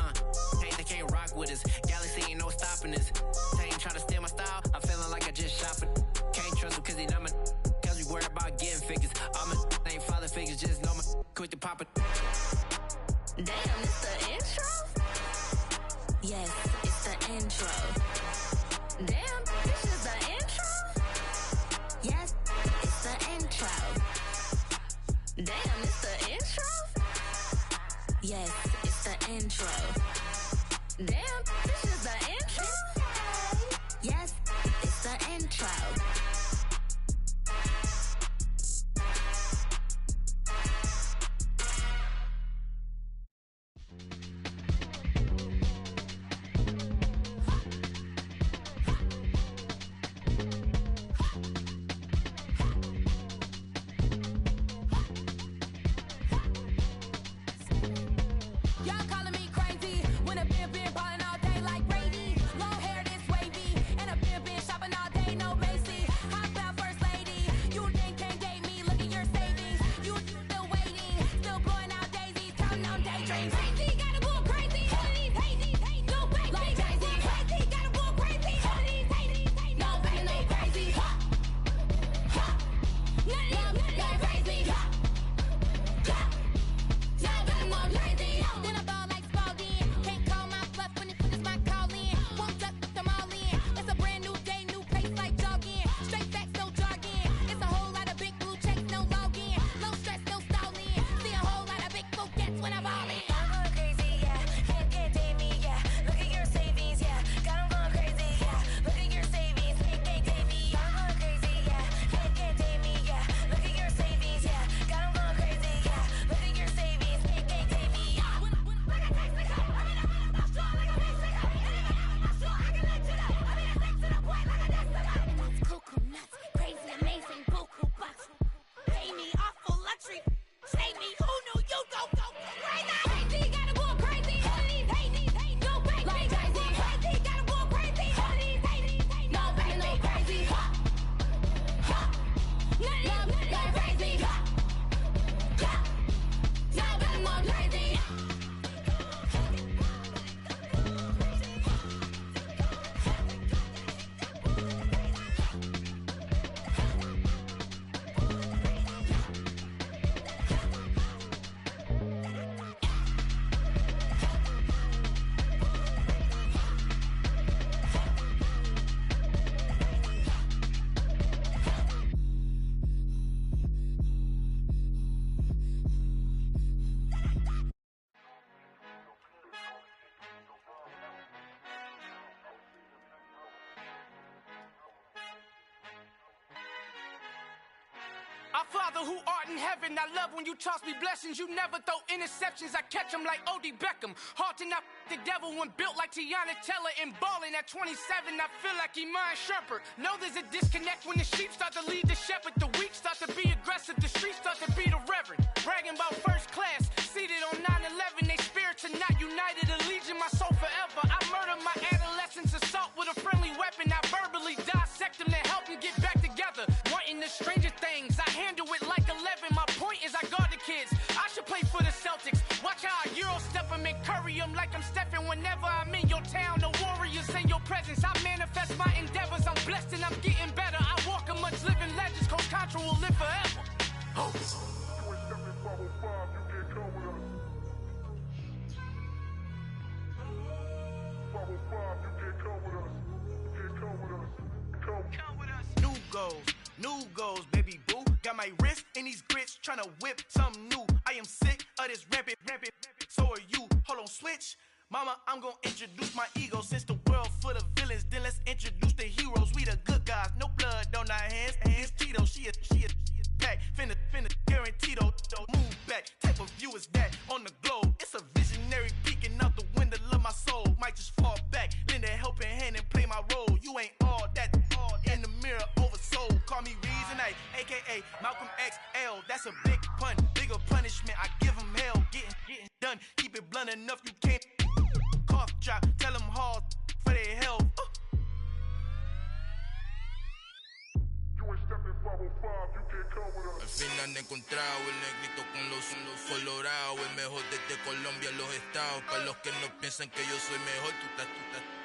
hey, they can't rock with us. Galaxy ain't no stopping this. They ain't trying to steal my style. I'm feeling like I just shop it. Can't trust him cause he numb it. Cause we worried about getting figures. All my ain't father figures, just know my quick to pop it. Damn, it's the intro? Yes, it's the intro. Damn, this is the intro? Yes, it's the intro. Damn, it's the intro? Yes, it's the intro. Damn, this is the intro? Yes, it's the intro. Y'all calling me crazy when a pimp been ballin' all day like Brady. Long hair this wavy and a pimp been shopping all day, no Macy. Our Father who art in heaven, I love when you toss me blessings. You never throw interceptions, I catch them like O.D. Beckham. Hard to not the devil when built like Tiana Teller and balling at 27. I feel like Iman Shumpert. Know there's a disconnect when the sheep start to lead the shepherd. The weak start to be aggressive, the streets start to be the reverend. Bragging about first class, seated on 9/11. They spirits are not united, a legion, my soul forever. I murder my adolescence, assault with a friendly weapon. I verbally dissect them to help them get back together. Wanting the stranger things, I handle it like 11. My point is I guard the kids. I should play for the Celtics. Watch how I Euro step them and curry them like I'm Stephen. Whenever I'm in your town, the Warriors in your presence. I manifest my endeavors. I'm blessed and I'm getting better. I walk amongst living legends. Coach Contra will live forever. New goals, baby boo. Got my wrist in these grits, tryna whip something new. I am sick of this rampant. So are you. Hold on, switch. Mama, I'm gonna introduce my ego. Since the world full of villains, then let's introduce the heroes. We the good guys, no blood on our hands. It's Tito, she is back. Finna, guaranteed, move back. Type of view is that on the globe? It's a visionary peeking out the window of my soul. Might just fall back, lend a helping hand and play my role. You ain't all that in the mirror oversold. Call me Reason A, aka Malcolm XL. That's a big pun, bigger punishment. I give him hell, getting done. Keep it blunt enough, you can't cough drop. Tell them hard for their health. Al fin han encontrado el negrito con los colorados, el mejor desde Colombia a los estados. Para los que no piensan que yo soy mejor,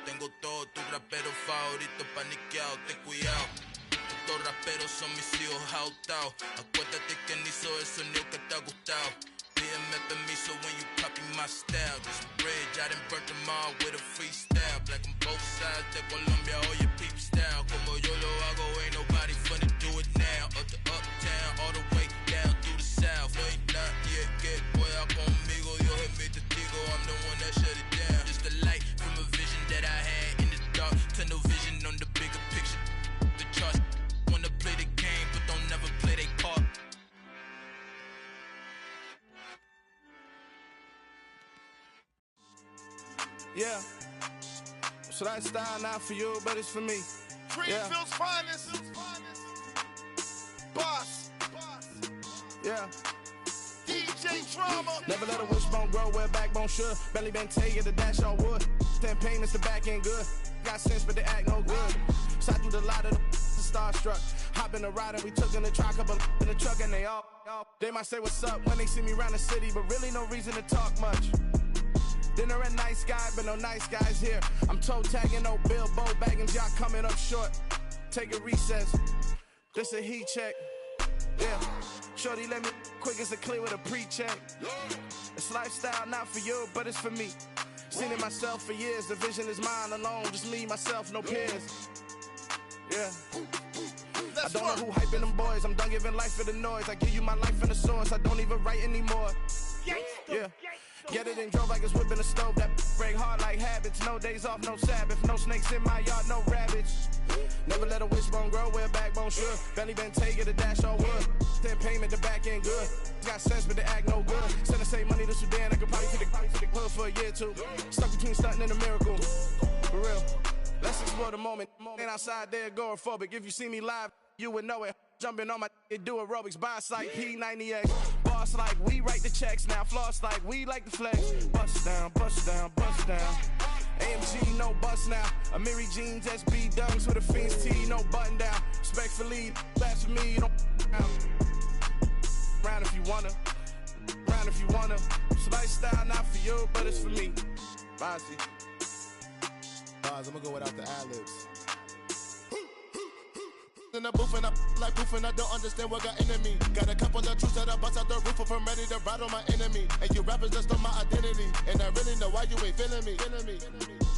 tengo todo tu rapero favorito paniqueado, ten cuidado. Estos raperos son mis hijos jautados. Acuérdate que ni hizo el sonido que te ha gustado. Pídeme permiso when you copy my style. This bridge, I done burnt them all with a freestyle. Black on both sides de Colombia, oye peep style. Como yo lo hago, ain't nobody finna do it now. Up to uptown, all the way down through the south. No hay nadie que pueda conmigo, Dios es mi testigo. I'm the one that shut it down. Just the light from a vision that I had in the dark. Tunnel vision on the bigger picture. The charts wanna play the game, but don't never play their part. Yeah, so that style not for you, but it's for me. Greenfield's finest. Boss. Yeah. DJ Drama. Never let a wishbone grow where a backbone should. Belly been taken to dash all wood. 10 payments, the back end good. Got sense, but they act no good. So I threw the lot of the starstruck. Hop in the ride and we took in the truck, up in the truck and they all. They might say what's up when they see me around the city, but really no reason to talk much. Dinner a nice guy, but no nice guys here. I'm toe tagging, no Bilbo bagging, jock coming up short. Take a recess. This a heat check. Yeah. Shorty let me quick as a clear with a pre-check. It's lifestyle not for you, but it's for me. Seen it myself for years. The vision is mine alone. Just me, myself, no peers. Yeah. I don't know who hyping them boys. I'm done giving life for the noise. I give you my life in the source. I don't even write anymore. Yeah. Get it and drove like it's whipping a stove. That break hard like habits. No days off, no Sabbath. No snakes in my yard, no rabbits. Never let a wishbone grow where a backbone should. Belly been taken to dash all wood. 10 payment, the back end good. Got sense, but they act no good. Send the same money to Sudan. I could probably fit the club for a year or two. Stuck between stunting and a miracle. For real. Let's explore the moment. Ain't outside there agoraphobic. If you see me live, you would know it. Jumping on my do aerobics, boss like P90X. Boss like we write the checks now. Floss like we like the flex. Bust down, bust down, bust down. AMG, no bust now. Amiri jeans, SB dunks with a Fiends T, no button down. Respectfully, that's for me, you don't round if you wanna. Round if you wanna. So lifestyle not for you, but it's for me. Bossy. I'm gonna go without the ad-libs. In the booth and I like proof and I don't understand what got into me. Got a couple of truths that I bust out the roof if I'm ready to ride on my enemy. And you rappers just stole my identity, and I really know why you ain't feeling me.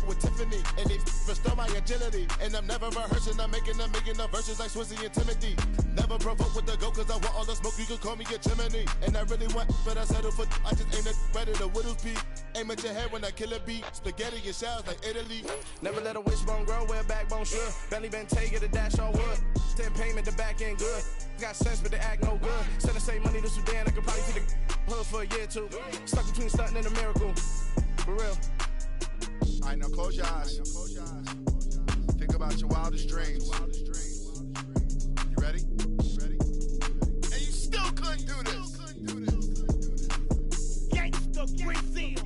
With Tiffany, and they restore my agility. And I'm never rehearsing, I'm making the verses like Swizzy and Timothy. Never provoke with the go, cause I want all the smoke, you can call me a chimney. And I really want, but I settle for, I just aim at ready to Whittles beat. Aim at your head when I kill a beat. Spaghetti and shells like Italy. Never let a wishbone grow where a backbone should. Belly been taken to dash all wood. 10 payment, the back end good. Got sense, but they act no good. Send the same money to Sudan, I could probably see the hood for a year or two. Stuck between stunting and a miracle. For real. All right, now close your eyes. Think about your wildest dreams. You ready? And you still couldn't do this. Gangsta Brazil.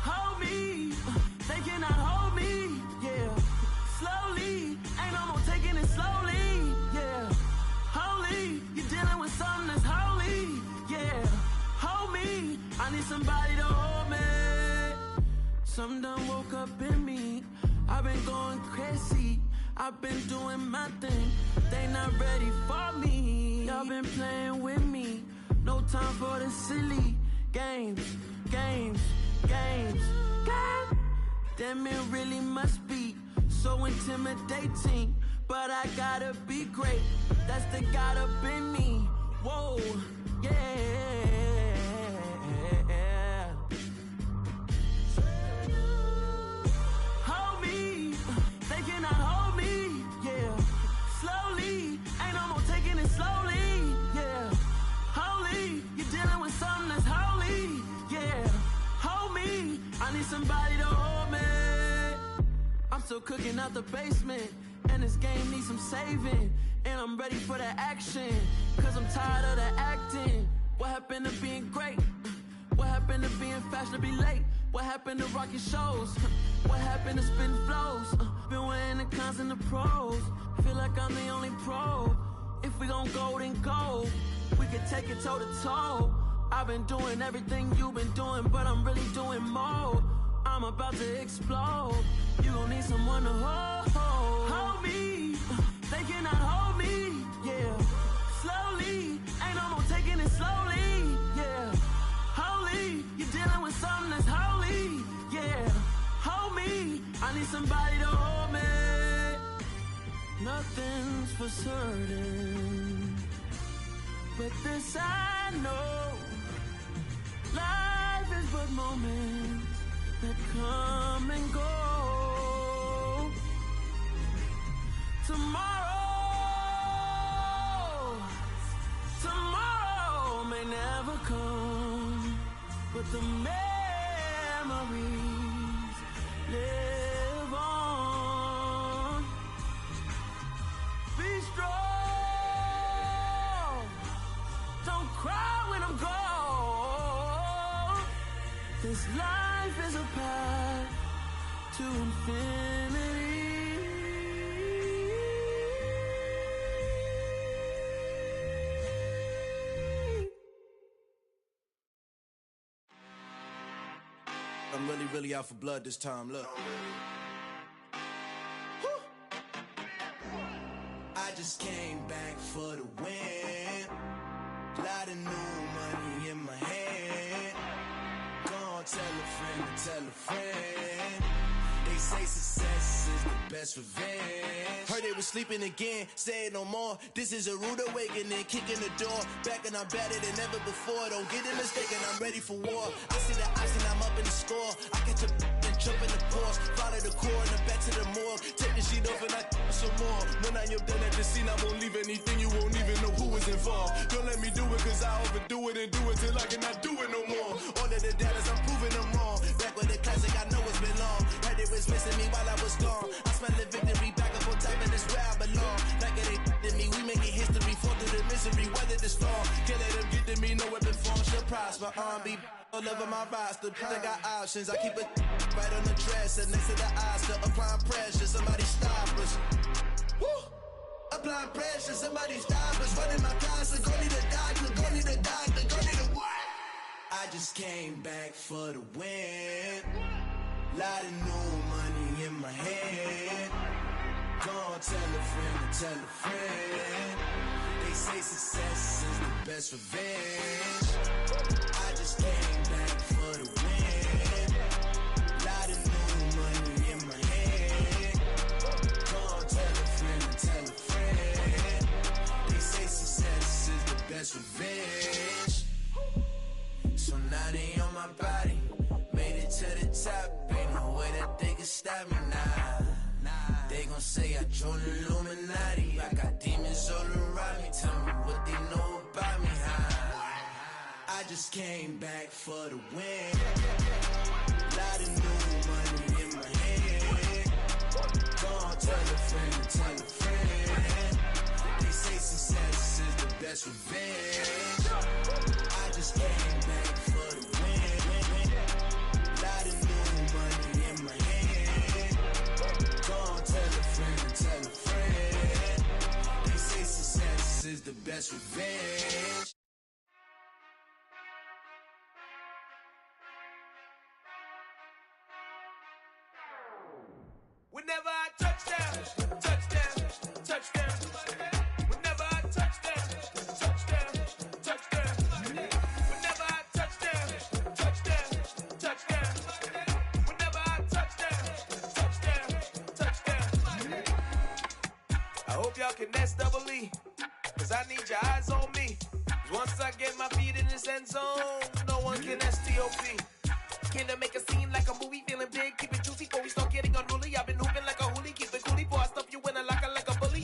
Hold me, they cannot hold me, yeah. Slowly, ain't no more taking it slowly, yeah. Holy, you're dealing with something that's holy, yeah. Hold me, I need somebody to hold me. Something done woke up in me, I've been going crazy. I've been doing my thing, they not ready for me. Y'all been playing with me, no time for the silly games. Damn, it really must be so intimidating, but I gotta be great, that's the God up in me. Whoa, yeah. Hold me, they cannot hold me, yeah. Slowly, ain't no more taking it slowly, yeah. Holy, you're dealing with something that's holy, yeah. Hold me, I need somebody to hold me. I'm still cooking out the basement, and this game needs some saving. And I'm ready for the action, cause I'm tired of the acting. What happened to being great? What happened to being fashionably late? What happened to rocking shows? What happened to spitting flows? Been weighing the cons and the pros. Feel like I'm the only pro. If we gon' go, then go. We could take it toe to toe. I've been doing everything you've been doing, but I'm really doing more. I'm about to explode. You gon' need someone to hold. Hold me, they cannot hold me, yeah. Slowly, ain't no more taking it slowly, yeah. Holy, you're dealing with something that's holy, yeah. Hold me, I need somebody to hold me. Nothing's for certain, but this I know. Life is but moments that come and go. Tomorrow may never come, but the memories live on. Be strong, don't cry when I'm gone. This life is a path to infinity. I'm really out for blood this time, look. I just came back for the win. Lot of new money in my hand. Gonna tell a friend to tell a friend. They say success is the best revenge. Heard they was sleeping again, say it no more. This is a rude awakening, kicking the door. Back and I'm better than ever before. Don't get it mistaken, I'm ready for war. I see the icing, I'm up in the score. I catch a and jump in the Porsche. Follow the core and the back to the morgue. Take the sheet off and I some more. When I am done at the scene, I won't leave anything. You won't even know who was involved. Don't let me do it, cause I overdo it and do it till I cannot do it no more. All of the doubters, I'm proving them wrong. Back with the classic, I know it's been long. Heard it was missing me while I was gone. I smell the victory back up on top, and it's where I belong. Like it ain't to me, we making history. Fall through the misery, weather the storm. Can't let them get to me, no weapon form should prosper. Be all over my roster. I got options, I keep it right on the dresser. Next to the Oscar, applying pressure. Somebody stop us. Woo! Applying pressure, somebody stop us. Running my closet, go need a doctor, go need a doctor, go need a what? I just came back for the win. Lot of new money in my hand. and tell a friend. They say success is the best revenge. I just came back for the win. Lot of new money in my hand. Go on, tell a friend and tell a friend. They say success is the best revenge. So now they on my body. Made it to the top. Ain't no way that they can stop me now. They gon' say I joined the Illuminati. I got demons all around me. Tell me what they know about me, huh? I just came back for the win. Lot of new money in my hand. Go on, tell a friend and tell a friend. They say success is the best revenge. I just came back for the win. Lot of new money in my hand. Go on, tell a friend and tell a friend. They say success is the best revenge. Whenever I touchdown, touchdown, touchdown. Whenever I touchdown, touchdown, touchdown. Whenever I touchdown, touchdown, touchdown. Whenever I touchdown, touchdown, touchdown. I hope y'all can nest double E, cause I need your eyes on me. Cause once I get my feet in this end zone, no one can STOP. Can I make a scene like a movie, feeling big, keep it juicy before we start getting unruly. I've been hooping like a hoolie, keep it coolie before I stuff you in a locker like a bully.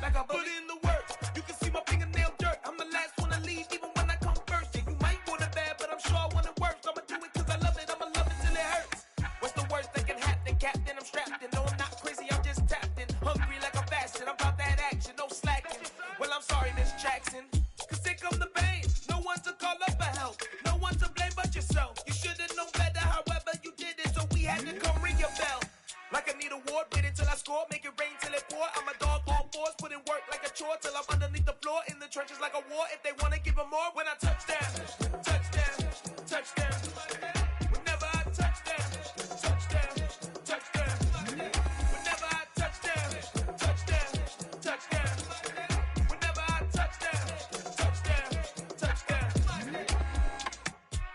Like a bully in the work, you can see my fingernail dirt. I'm the last one to leave, even when I come first. Yeah, you might want it bad, but I'm sure I want it worse. I'ma do it cause I love it, I'ma love it till it hurts. What's the worst that can happen, Captain? I'm strapped in, no I'm not crazy, I'm just tapped in. Hungry like I'm fasting, I'm about that action, no slacking. Well, I'm sorry, Miss Jackson, cause here come the pain. No one to call up for help, no one to blame but yourself. You should've known better, however you did it, so we had to come ring your bell. Like I need a ward, wait until I score, make it rain till it pour. I'm a dog on fours, put in work like a chore till I'm underneath the floor, in the trenches like a war. If they wanna give them more, when I touchdown, touchdown, touchdown. Whenever I touchdown, touchdown, touchdown. Whenever I touchdown, touchdown, touchdown. Whenever I touchdown, touchdown, touchdown.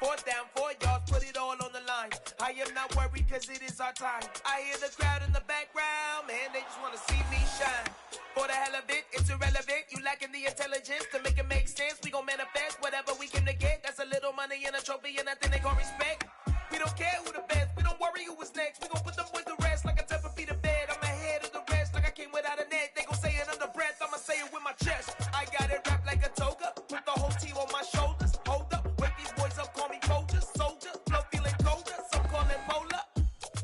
4th down, 4 yards, put it all on the line. I am not worried cause it is our time. I hear the crowd in the background, man, they just wanna see me shine. For the hell of it, it's irrelevant. You lacking the intelligence to make it make sense. We gon' manifest whatever we came to get. That's a little money and a trophy and nothing they gon' respect. We don't care who the best, we don't worry who is next. We gon' put them boys to rest like a Tempur-Pedic bed. I'm ahead of the rest like I came without a net. They gon' say it under breath, I'ma say it with my chest. I got it wrapped like a toga, put the whole team on my shoulders. Hold up, wake these boys up, call me soldier, soldier. Flow feeling colder, some call it polar.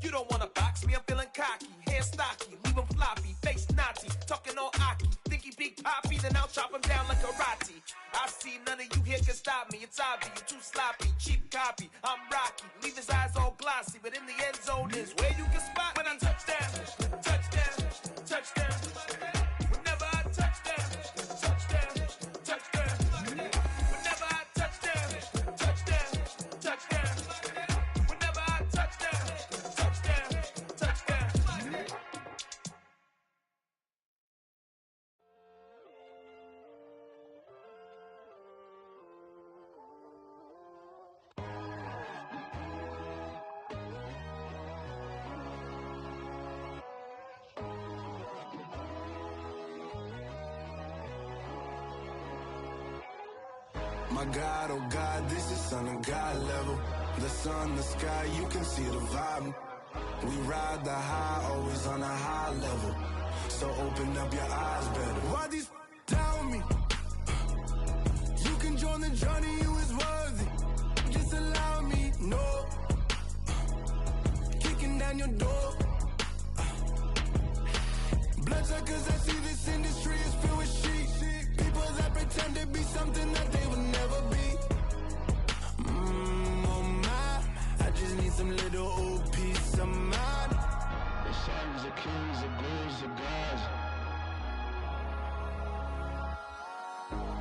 You don't wanna box me, I'm feeling cocky. Hair stocky, leave him floppy, face naughty. Talking all aki, think he big poppy, then I'll chop him down like karate. I see none of you here can stop me. It's obvious, you too sloppy, cheap copy. I'm Rocky, leave his eyes all glossy, but in the end zone is where you can spot when I touchdown, touchdown, touchdown. Whenever I touchdown, touchdown, touchdown. Whenever I touchdown, touchdown, touchdown. Whenever I touchdown, touchdown, touchdown. My God, oh God, this is son of God level. The sun, the sky, you can see the vibe. We ride the high, always on a high level. So open up your eyes better. Why these tell me? You can join the journey, you is worthy. Just allow me, no. Kicking down your door. Bloodsuckers, I see this industry is filled with sheep. People that pretend to be something that they will never be. Oh my, I just need some little old peace of mind. The sons of kings, the ghouls, the gods.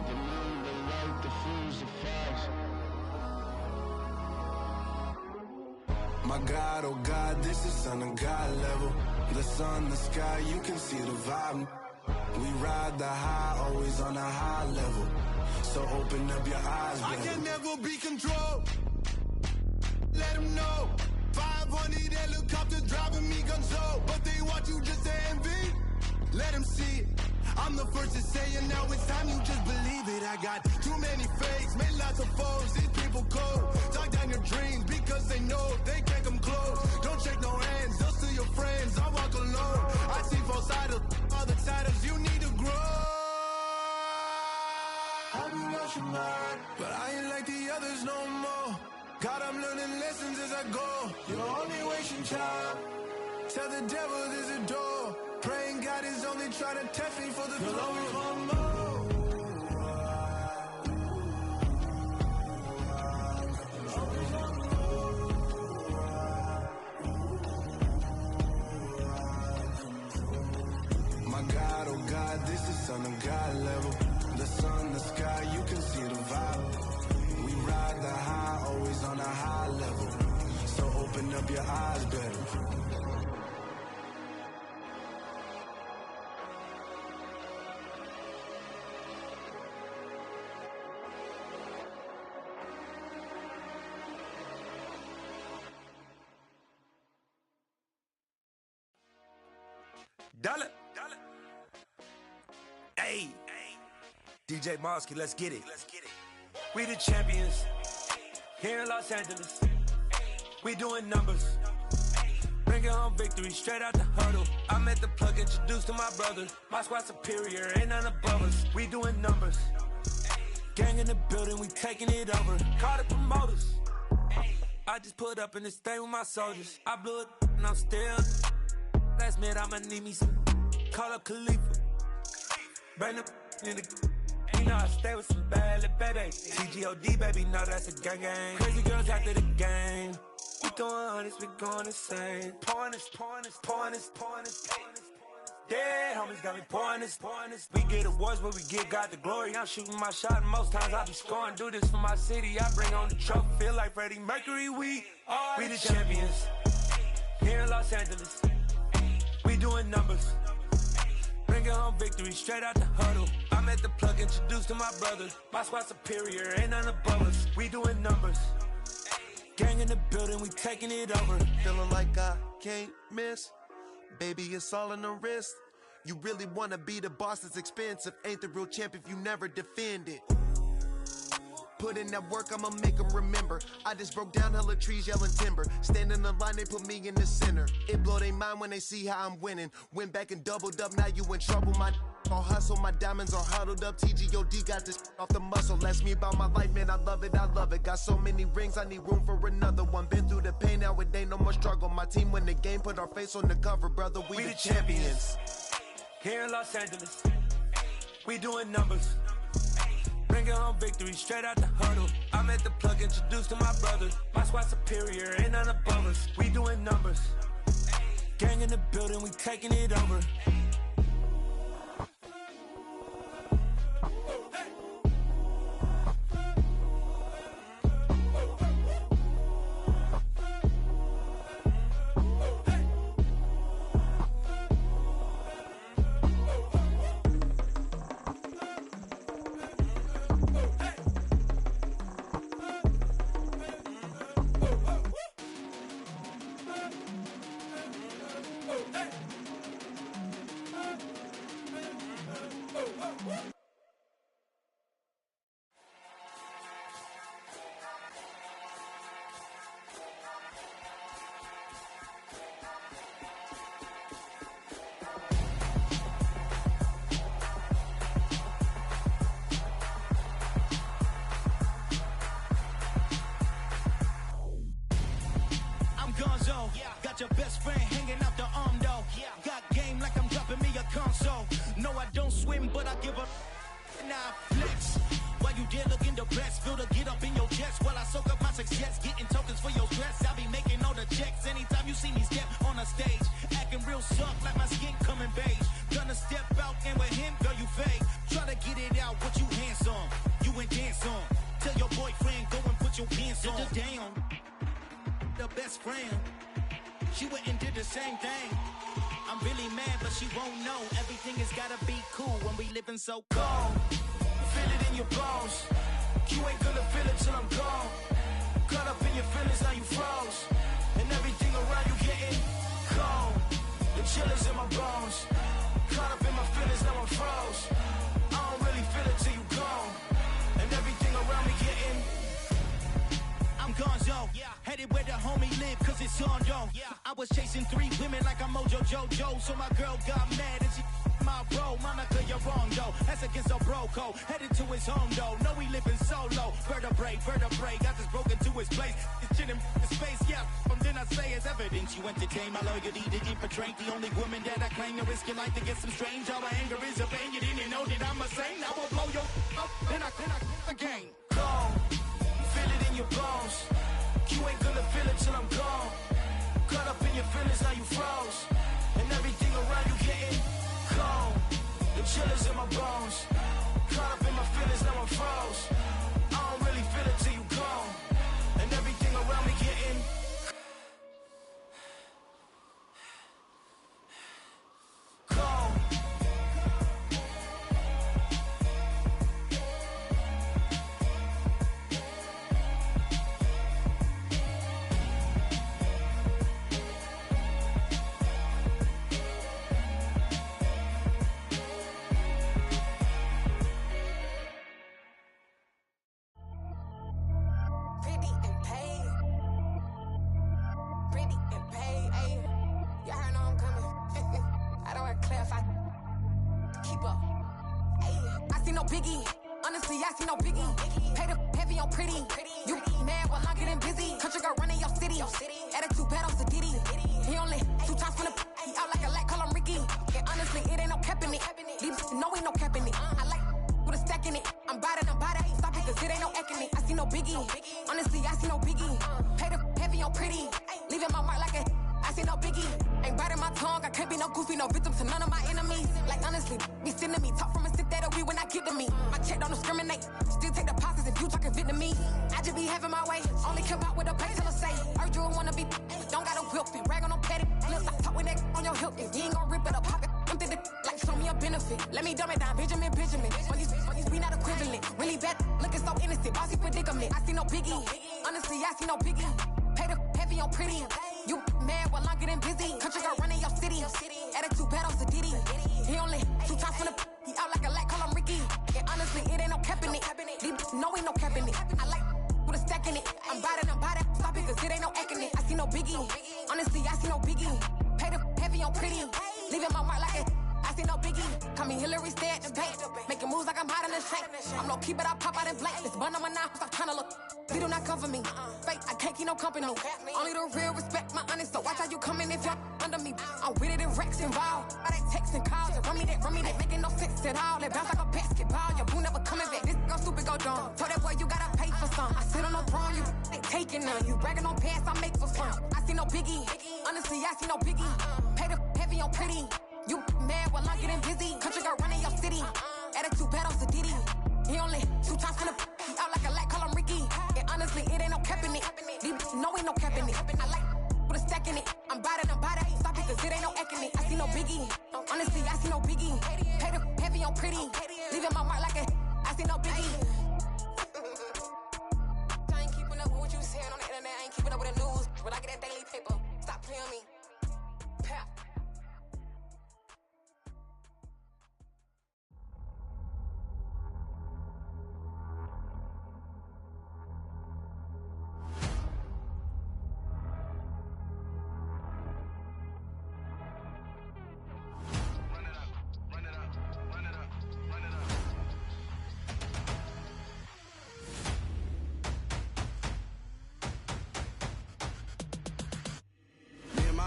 The moon, the light, the fools, the facts. My God, oh God, this is son of God level. The sun, the sky, you can see the vibe. We ride the high, always on a high level. So open up your eyes, baby. I can never be controlled. Let them know. 500 helicopters driving me gonzo. But they want you just to envy. Let them see it. I'm the first to say it, now it's time you just believe it. I got too many fakes, made lots of foes. These people cold. Talk down your dreams because they know they can't come close. Don't shake no hands, they'll steal your friends. I walk alone. I see false idols, other titles. You need to grow. Have you lost your mind? But I ain't like the others no more. God, I'm learning lessons as I go. You're only wasting time. Tell the devil there's a door. Praying God is only trying to test me for the glory of more. My God, oh God, this is Son of God level. The sun, the sky, you can see the vibe. We ride the high, always on a high level. So open up your eyes, better. Dollar. Hey. DJ Mosky, let's get it. We the champions. Here in Los Angeles. We doing numbers. Bringing home victory straight out the huddle. I'm at the plug, introduced to my brother. My squad superior, ain't none above us. We doing numbers. Gang in the building, we taking it over. Call the promoters. I just put up in this thing with my soldiers. I blew it and I'm still. Last minute I'ma need me some. Call up Khalifa. Bring the in the. You know I stay with some bad little baby. TGOD baby, know that's a gang gang. Crazy girls after the game. We throwing hundreds, we going insane. Pouring this. Dead homies got me pouring this. We get awards, but we give God the glory. I'm shooting my shot, and most times I be scoring. Do this for my city, I bring on the trophy. Feel like Freddie Mercury, we the champions. Here in Los Angeles. We doing numbers. Bringing home victory straight out the huddle. I'm at the plug, introduced to my brother. My squad superior, ain't none above us. We doing numbers. Gang in the building, we taking it over. Feeling like I can't miss. Baby, it's all in the wrist. You really wanna be the boss, it's expensive. Ain't the real champ if you never defend it. Put in that work, I'ma make them remember. I just broke down hella trees, yelling timber. Stand in the line, they put me in the center. It blow their mind when they see how I'm winning. Went back and doubled up, now you in trouble. My all hustle, my diamonds are huddled up. TGOD got this off the muscle. Ask me about my life, man, I love it. Got so many rings, I need room for another one. Been through the pain, now it ain't no more struggle. My team win the game, put our face on the cover, brother. We the champions. Here in Los Angeles, we doing numbers. Bringing home victory straight out the huddle. I'm at the plug, introduced to my brother. My squad superior, ain't none above us. We doing numbers. Gang in the building, we taking it over. Got your best friend hanging out the arm though. Got game like I'm dropping me a console. No, I don't swim, but I give a now flex. While you there looking depressed, feel the get up in your chest while I soak up my success, getting tokens for your stress. I be making all the checks anytime you see me step on a stage, acting real soft like my skin coming beige. Gonna step out and with him, girl, you fake. Try to get it out, what you handsome, you ain't dance on. Tell your boyfriend go and put your pants on. Down, the best friend. She went and did the same thing. I'm really mad, but she won't know. Everything has gotta be cool when we living so cold. Feel it in your bones. You ain't gonna feel it till I'm gone. Caught up in your feelings, now you froze. And everything around you getting cold. The chillers in my bones. Caught up in my feelings, now I'm froze. I don't really feel it till you gone. And everything around me getting. I'm gonzo, headed where the homie live, cause it's on, yo. I was chasing 3 women like I'm Mojo Jojo, so my girl got mad and she my bro. Monica, you're wrong, though. That's against a bro code. Headed to his home, though. No, we living solo. Vertebrae, got this broken to his place. It's chin in space, yeah. From then I say it's evidence. You entertain my loyalty to infiltrate the only woman that I claim to risk your life to get some strange. All my anger is a pain. You didn't know that I'm a saint. I will blow your up, then I again. Gone. Feel it in your bones. You ain't gonna feel it till I'm gone. Caught up in your feelings, now you froze. And everything around you getting cold. The chillers in my bones. Caught up in my feelings, now I'm froze. I don't really feel it till you gone. And everything around me getting cold. Biggie, honestly, I see no biggie. Pay the heavy on pretty. You mad while I'm getting busy. Country girl running your city. Attitude bad on Diddy. He only 2 times from the he out like a lack, call him Ricky. And honestly, it ain't no cap in it. These no ain't no cap in it. I like with a stack in it. I'm bad it. Stop it, cause it ain't no acting it. I see no biggie. Honestly, I see no biggie. Pay the heavy on pretty. Leaving my mark like a I see no biggie. Ain't biting my tongue. I can't be no goofy, no victim to none of my enemies. Like honestly, be sending me talk from a sip that we when I get to me. My check don't discriminate. Still take deposits if you talking Vietnamese. I just be having my way. Only come out with a pay till I say. Heard you wanna be. Don't gotta whip it. Rag on no petty. Let's stop talk with that on your hip. You ain't gon' rip it up. Pop it. Empty the like show me a benefit. Let me dumb it down. Benjamin. We not equivalent. Really bad. Looking so innocent. Bossy predicament. I see no biggie. Honestly, I see no biggie. Pay the heavy on pretty. You mad while I'm getting busy. Country girl running your city. Attitude bad on Diddy. He only 2 times from the he out like a lack, call him Ricky. And honestly, it ain't no cap in it. These no ain't no cap in it. I like with a stack in it. I'm bad it. Stop it, cause it ain't no acting it. I see no biggie. Honestly, I see no biggie. Pay the heavy on pretty. Leaving my mark like it. I see no biggie. Call me Hillary, stay at the bank. Making moves like I'm hot in the shank. I'm low key, but I pop out in blank. This bun on my knife, stop trying to look. They do not cover me. Fake, I can't keep no company. Only the real respect my honest. So watch how you coming if y'all under me. I'm with it in Rex involved. All that text and calls and run me that. Making no sense at all. They bounce like a basketball. Your boo never coming back. This go stupid, go dumb. Told that boy you gotta pay for some. I sit on no throne, you ain't taking none. You bragging on pants, I make for fun. I see no biggie. Honestly, I see no biggie. Pay the heavy on pretty. You mad while I'm getting busy. Country girl running your city. Attitude bad on Diddy. He only 2 times from the he out like a lack, call him Ricky. And honestly, it ain't no cap in it. These no ain't no cap in it. I like with a stack in it. I'm bad it. Stop it, cause it ain't no acting it. I see no biggie. Honestly, I see no biggie. Pay the heavy on pretty. Leaving my mark like a I see no biggie. I ain't keeping up with what you saying on the internet. I ain't keeping up with the news. When I get that daily paper, stop playing me. Pap.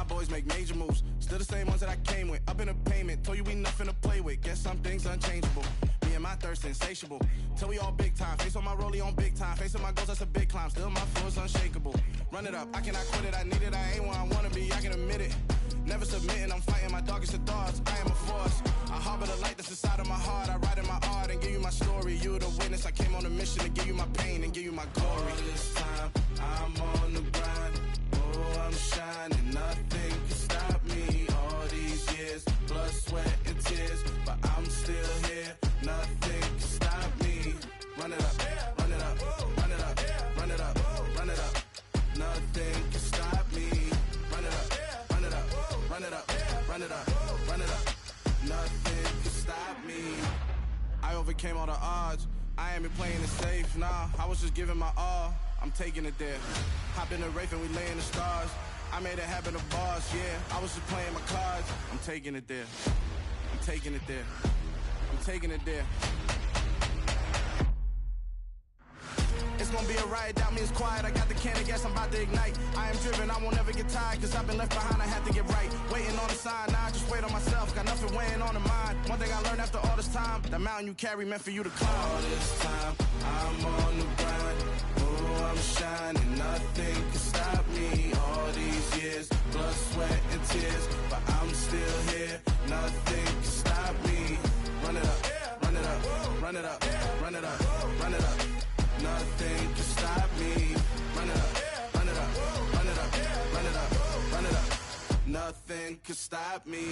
Boys make major moves, still the same ones that I came with. Up in a payment, told you we nothing to play with. Guess some things unchangeable. Me and my thirst insatiable. Till we all big time. Face on my rollie on big time. Facing my goals, that's a big climb. Still my flow is unshakable. Run it up, I cannot quit it. I need it, I ain't where I wanna be. I can admit it. Never submitting, I'm fighting my darkest of thoughts. I am a force. I harbor the light that's inside of my heart. I write in my art and give you my story. You the witness. I came on a mission to give you my pain and give you my glory. All this time, I'm on the grind. Oh, I'm shining, nothing can stop me. All these run it up, run it up. Nothing can stop me. I overcame all the odds. I ain't been playing it safe, nah. I was just giving my all. I'm taking it there. Hop in the Wraith and we lay in the stars. I made it happen, the boss, yeah. I was just playing my cards. I'm taking it there. I'm taking it there. I'm taking it there. It's gonna be a riot, doubt me it's quiet. I got the can of gas, I'm about to ignite. I am driven, I won't ever get tired, cause I've been left behind, I have to get right. Waiting on the sign, now I just wait on myself. Got nothing weighing on the mind. One thing I learned after all this time, the mountain you carry meant for you to climb. All this time, I'm on the grind. Oh, I'm shining, nothing can stop me. All these years, blood, sweat, and tears, but I'm still here. Nothing can stop me. Run it up, run it up, run it up, run it up, run it up. Nothing can stop me. Run it up, run it up, run it up, run it up, run it up. Nothing can stop me.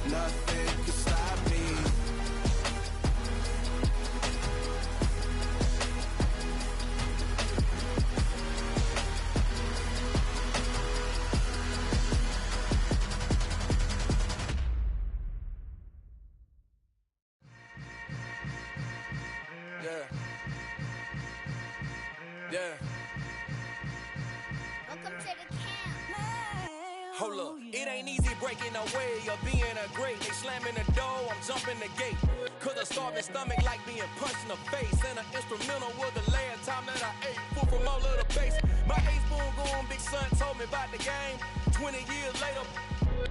Nothing can stop me. Yeah. Welcome to the camp. Hold up, it ain't easy breaking away or being a great. They slamming the door, I'm jumping the gate. Cause a starving stomach like being punched in the face. And an instrumental was the last time that I ate. Full from all of the bass. My ace boom going, big son told me about the game. 20 years later,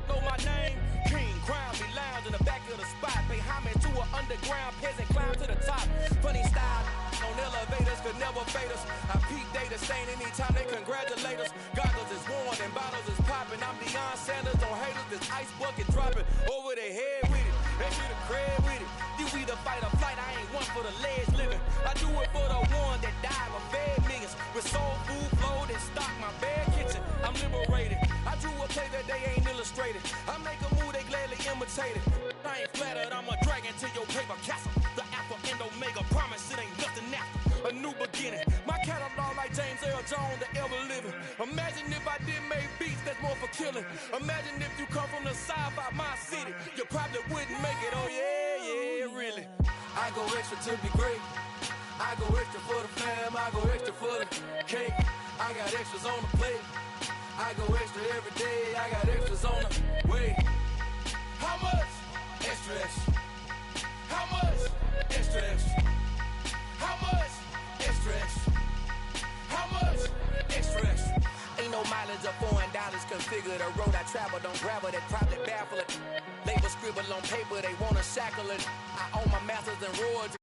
know my name. King, crown, me lounge in the back of the spot. Pay homage to an underground peasant, climb to the top. Funny style, on elevators could never fade us. I peep data stain anytime they congratulate us. Goggles is worn and bottles is popping. I'm Deion Sanders on haters, this ice bucket dropping over their head with it. They should have crib with it. You either fight or flight, I ain't one for the ledge living. I do it for the one that died, my fed millions. With soul food, flow, and stock my bad kitchen. I'm liberated. I drew a play that they ain't illustrated. I make a move, they gladly imitate it. I ain't flattered, I'm a dragon to your paper castle. The Alpha and Omega, promise it ain't nothing after. A new beginning. My catalog like James Earl Jones, the ever living. Imagine if I did make beats that's more for killing. Imagine if you come from the south out my city. You probably wouldn't make it, oh yeah, yeah, really. I go extra to be great. I go extra for the fam, I go extra for the cake. I got extras on the plate. I go extra every day, I got extras on the way. How much? Extra, extra. How much? Extra, extra. How much? Extra, extra. How much? Extra, extra. Ain't no mileage of $4 configure the road I travel. Don't gravel that probably baffle it. Label scribble on paper, they wanna shackle it. I own my masters and roads.